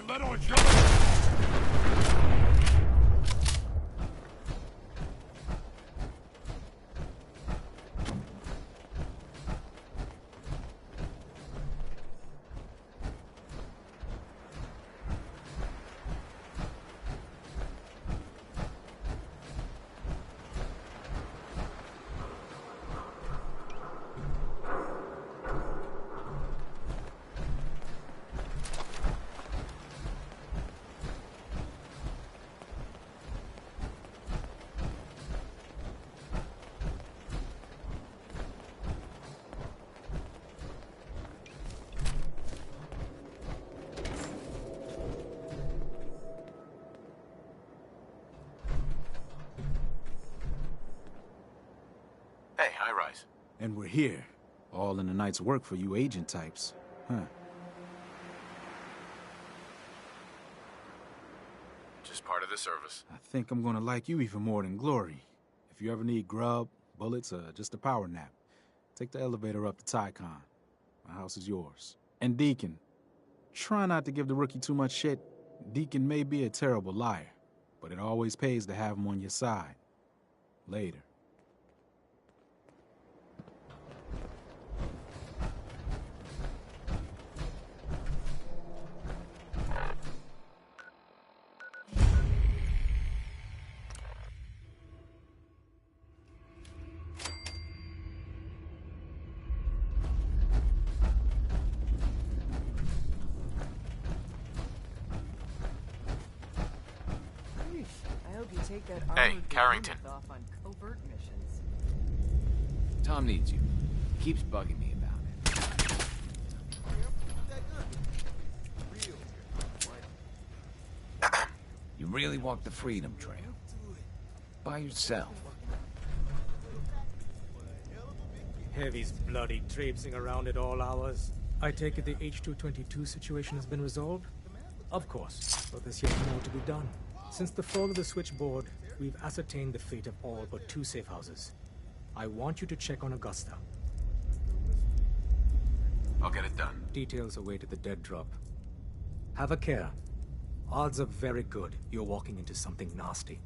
little Joe! Hey, high rise. And we're here. All in the night's work for you agent types. Huh. Just part of the service. I think I'm gonna like you even more than Glory. If you ever need grub, bullets, or just a power nap, take the elevator up to Tycon. My house is yours. And Deacon, try not to give the rookie too much shit. Deacon may be a terrible liar, but it always pays to have him on your side. Later. I hope you take that Hey, armored Carrington. behemoth off on covert missions. Tom needs you. Keeps bugging me about it. You really walked the Freedom Trail. By yourself. Heavy's bloody traipsing around at all hours. I take it the H-222 situation has been resolved? Of course, but there's yet more to be done. Since the fall of the switchboard, we've ascertained the fate of all but 2 safe houses. I want you to check on Augusta. I'll get it done. Details await at the dead drop. Have a care. Odds are very good you're walking into something nasty.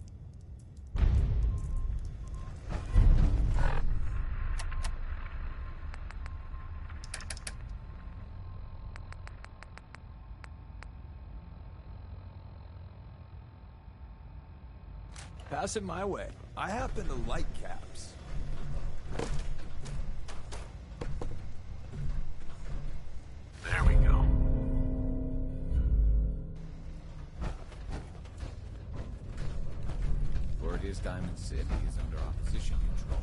Pass it my way. I happen to like caps. There we go. Word is Diamond City is under opposition control.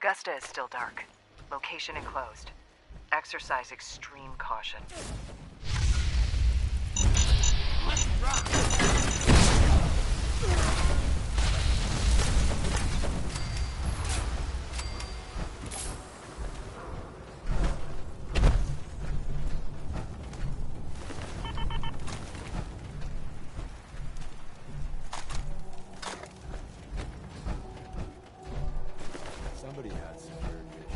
Augusta is still dark. Location enclosed. Exercise extreme caution. Somebody had security issues.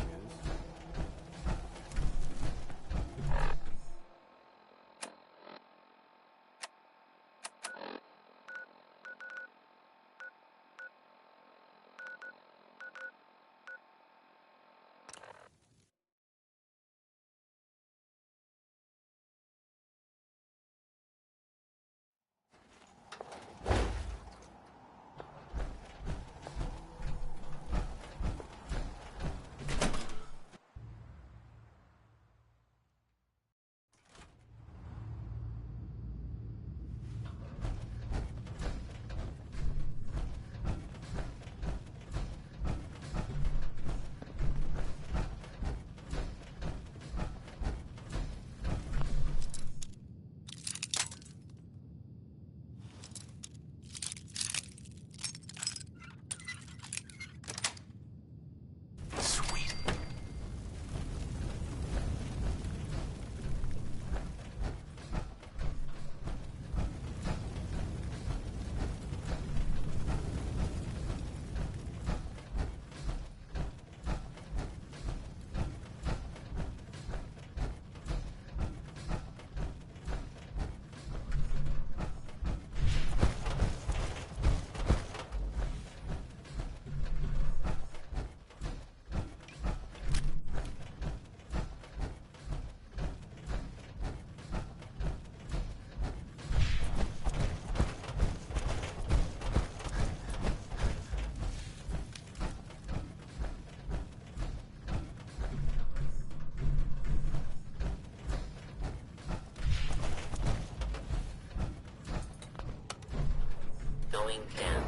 Going down.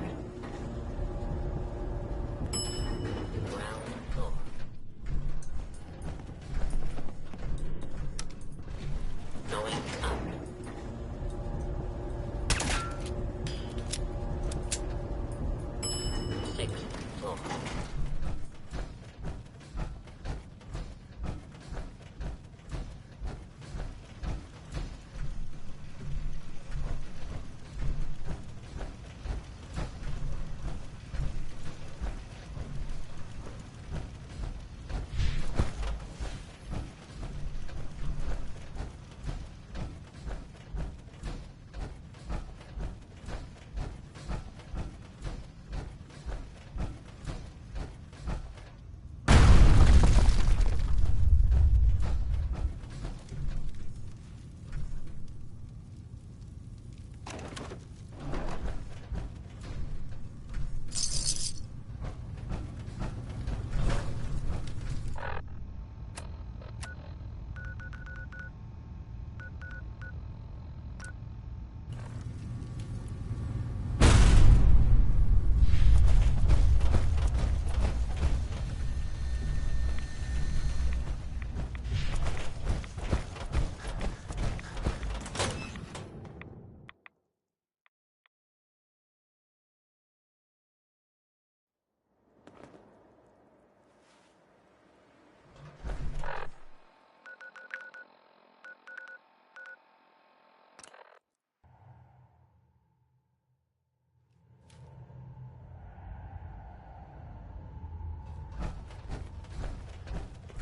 Ground floor. Going up. Sixth floor.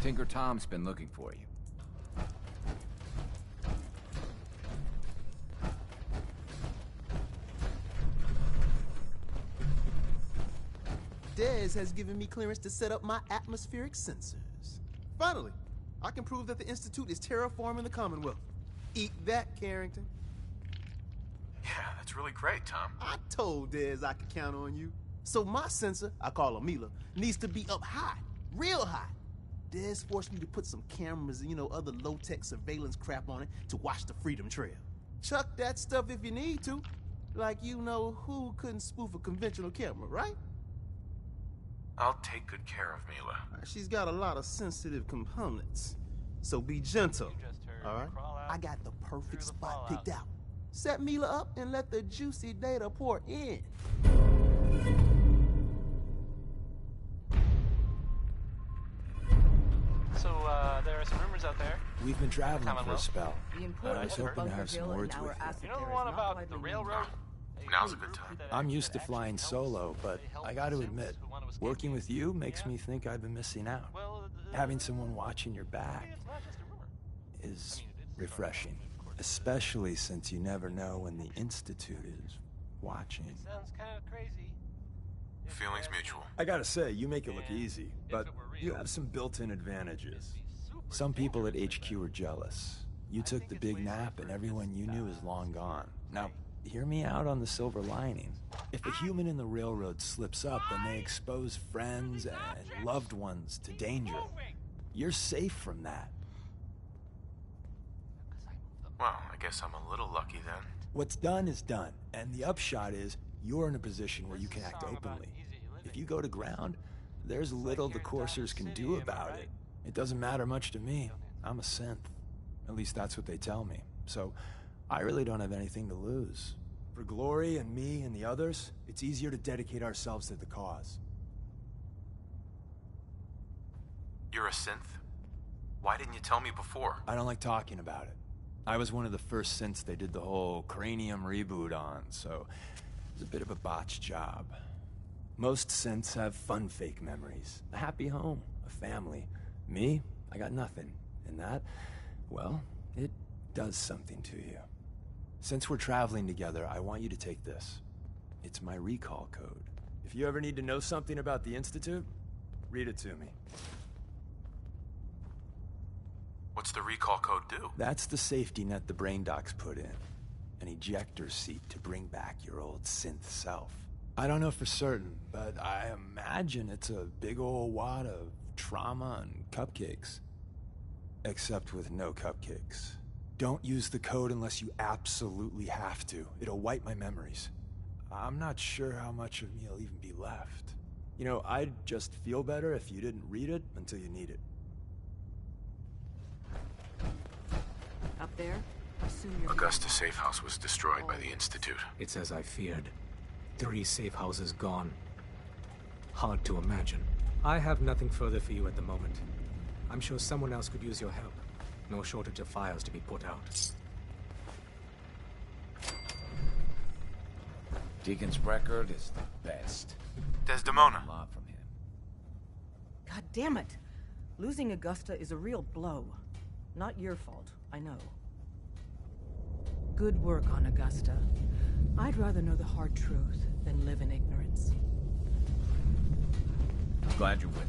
Tinker Tom's been looking for you. Dez has given me clearance to set up my atmospheric sensors. Finally, I can prove that the Institute is terraforming the Commonwealth. Eat that, Carrington. Yeah, that's really great, Tom. I told Dez I could count on you. So my sensor, I call her Mila, needs to be up high, real high. Dez forced me to put some cameras and, other low-tech surveillance crap on it to watch the Freedom Trail. Chuck that stuff if you need to. Like who couldn't spoof a conventional camera, right? I'll take good care of Mila. She's got a lot of sensitive components. So be gentle, alright? I got the perfect spot picked out. Set Mila up and let the juicy data pour in. So, there are some rumors out there. We've been traveling for a spell. The I importance was of hoping to have some Bunker Hill words and with our you. asset You know there the is one not about widely the known. railroad? Now's a good time. I'm used to flying solo, but I gotta admit, working with you makes me think I've been missing out. Having someone watching your back is refreshing, especially since you never know when the Institute is watching. Sounds kind of crazy. Feelings mutual. I gotta say, you make it look easy, but you have some built-in advantages. Some people at HQ are jealous. You took the big nap and everyone you knew is long gone. Now, hear me out on the silver lining. If a human in the railroad slips up, then they expose friends and loved ones to danger. You're safe from that. Well, I guess I'm a little lucky then. What's done is done, and the upshot is you're in a position where you can act openly. If you go to ground, there's little the coursers can do about it. It doesn't matter much to me. I'm a synth. At least that's what they tell me. So, I really don't have anything to lose. For Glory and me and the others, it's easier to dedicate ourselves to the cause. You're a synth? Why didn't you tell me before? I don't like talking about it. I was one of the first synths they did the whole cranium reboot on, so it was a bit of a botched job. Most synths have fun fake memories. A happy home, a family. Me, I got nothing. And that, well, it does something to you. Since we're traveling together, I want you to take this. It's my recall code. If you ever need to know something about the Institute, read it to me. What's the recall code do? That's the safety net the brain docs put in. An ejector seat to bring back your old synth self. I don't know for certain, but I imagine it's a big old wad of trauma and cupcakes. Except with no cupcakes. Don't use the code unless you absolutely have to. It'll wipe my memories. I'm not sure how much of me'll even be left. You know, I'd just feel better if you didn't read it until you need it. Up there? Assume you're Augusta safe house was destroyed by the Institute. It's as I feared. 3 safe houses gone. Hard to imagine. I have nothing further for you at the moment. I'm sure someone else could use your help. No shortage of fires to be put out. Deacon's record is the best. Desdemona. A lot from him. God damn it! Losing Augusta is a real blow. Not your fault, I know. Good work on Augusta. I'd rather know the hard truth than live in ignorance. Glad you're with us.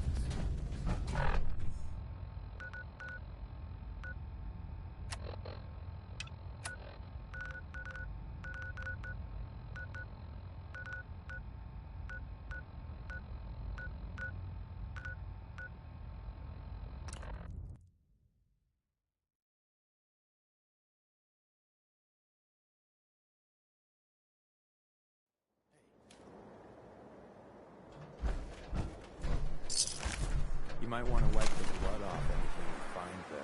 You might want to wipe the blood off anything you find there.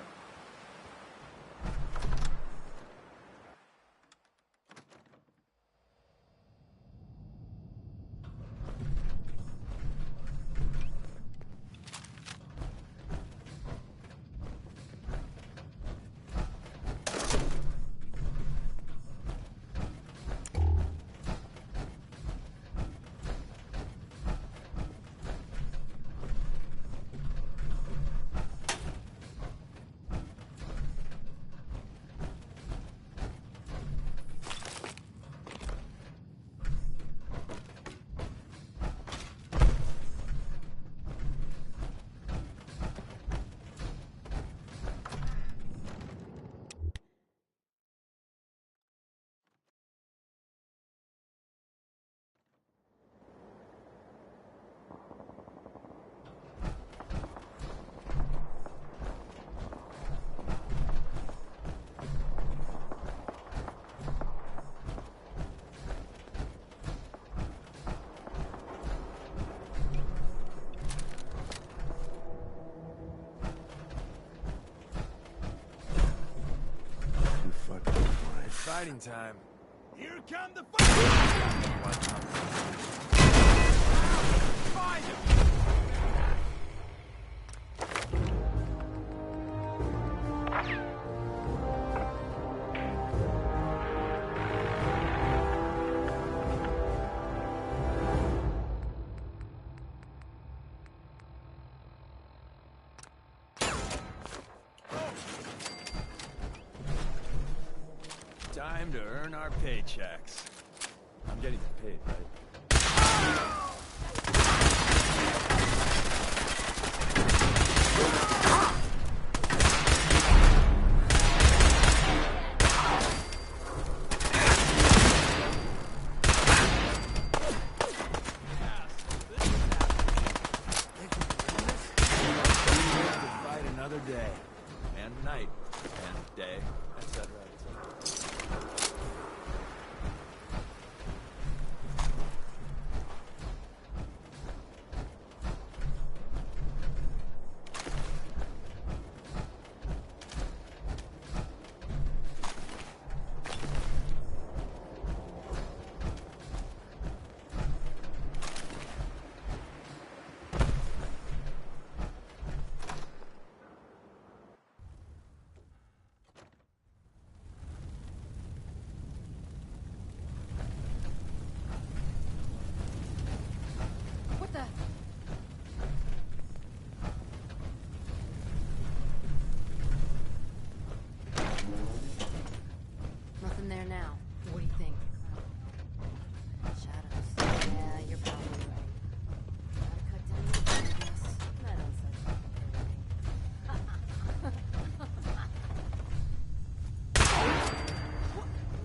fighting time. Here come the fight! Find him! Time to earn our paychecks. I'm getting paid, right? Fight another day, and night, and day, etc., etc. What the? Nothing there now. What do you think? Shadows. Yeah, you're probably right. Gotta cut down the brightness. Not on such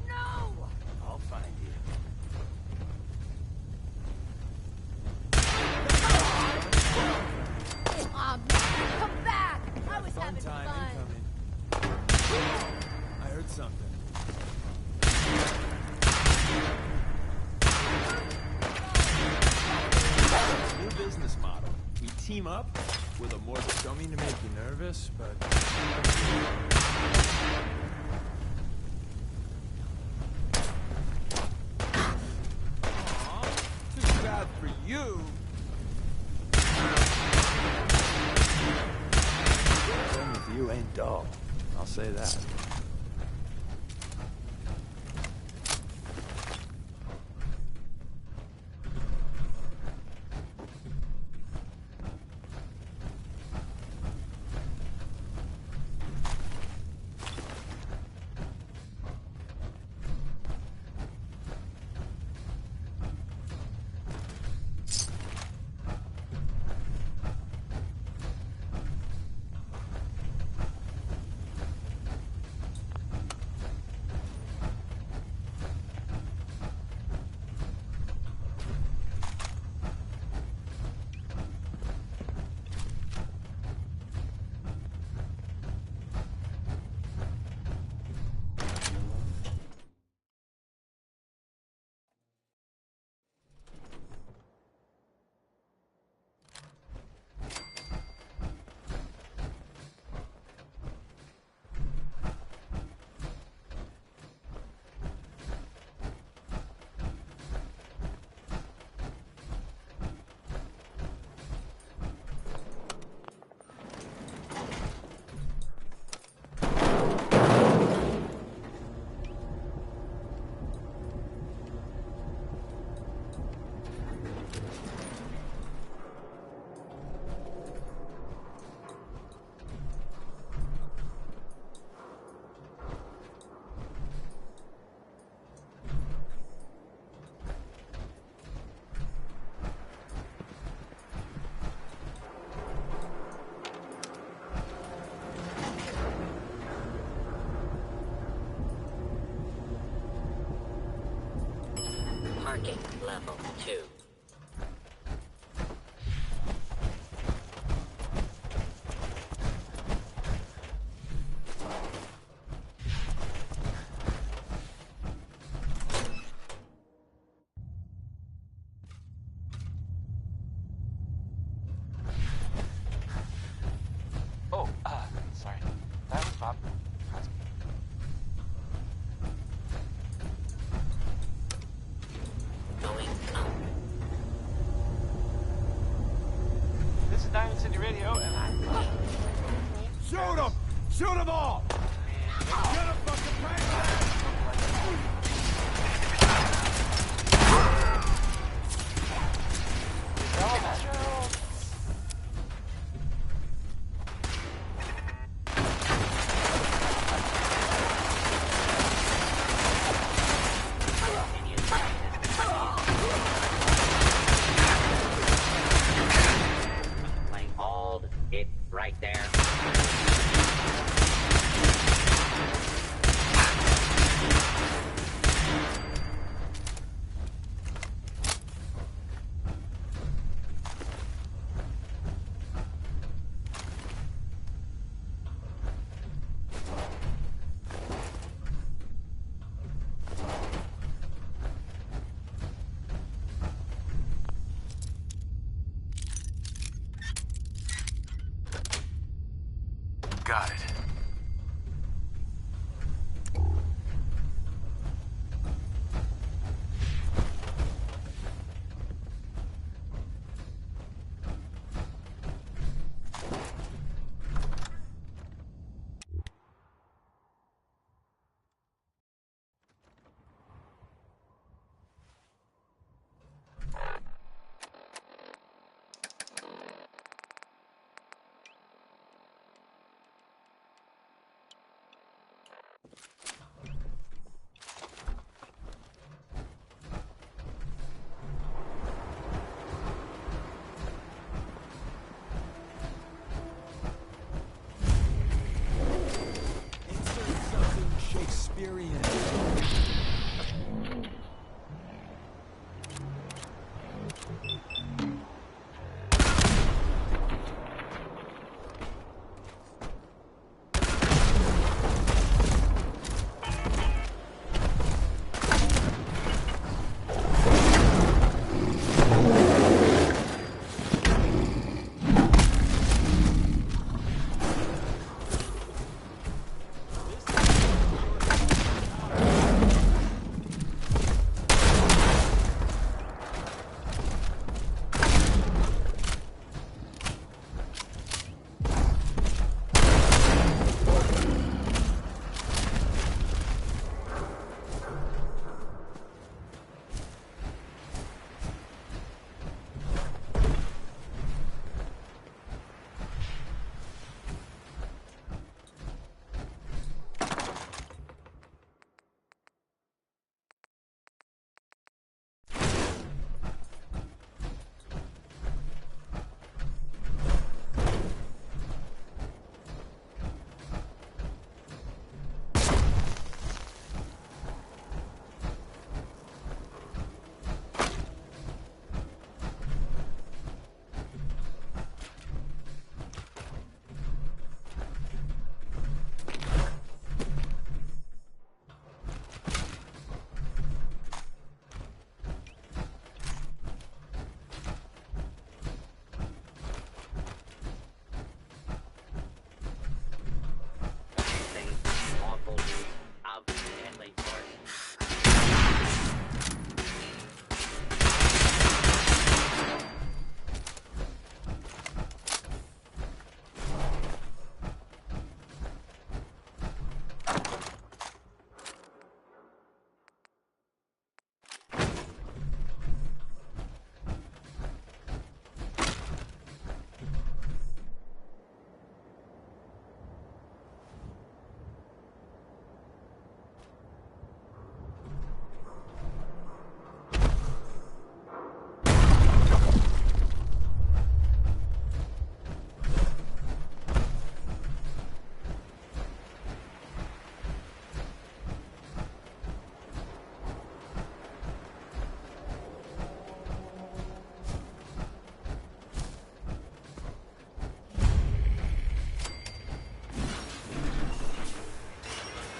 No! I'll find you. Come back! I was having Time fun. incoming. I heard something. New business model. We team up with a mortal. Don't mean to make you nervous, but... Aw, too bad for you. Going with you ain't dull. I'll say that. Parking level 2. Oh, sorry. That was Bob. Shoot them all! Get a fucking Hold it right there. Got it. Shakespearean.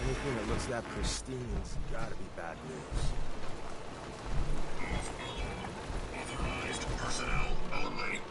Anything that looks that pristine's gotta be bad news. Authorized personnel only.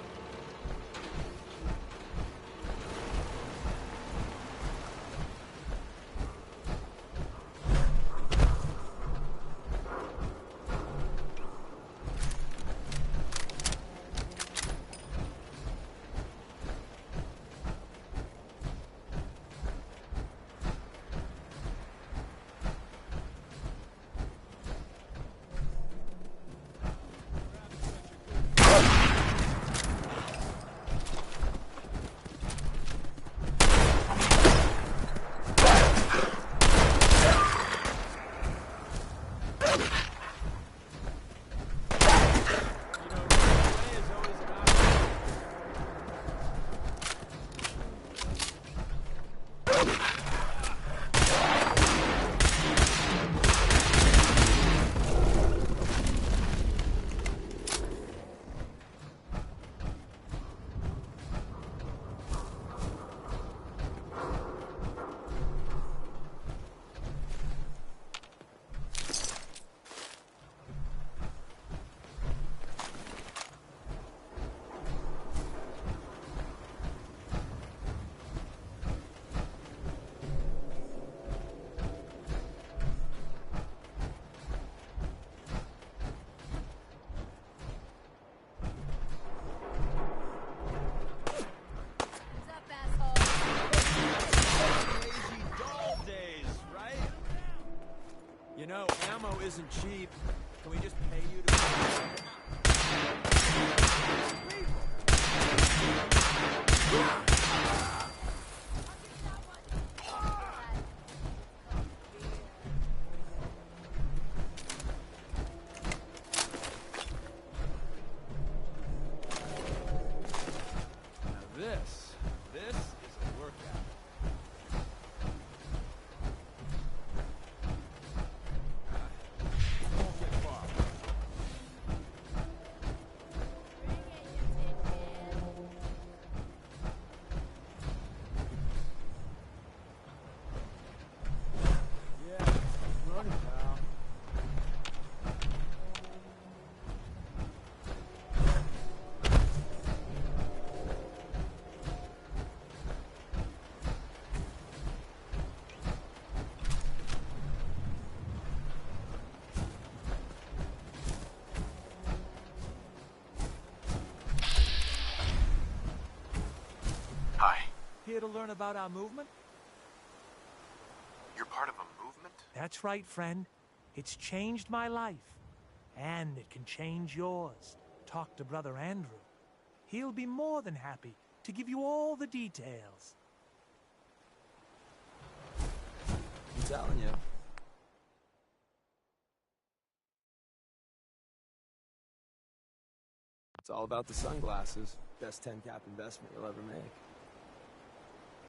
isn't cheap. Can we just pay you to... This is a workout. Won't get far. Yeah, running, pal. Hi. Here to learn about our movement? You're part of a movement? That's right, friend. It's changed my life. And it can change yours. Talk to Brother Andrew. He'll be more than happy to give you all the details. I'm telling you. It's all about the sunglasses. Best 10-cap investment you'll ever make.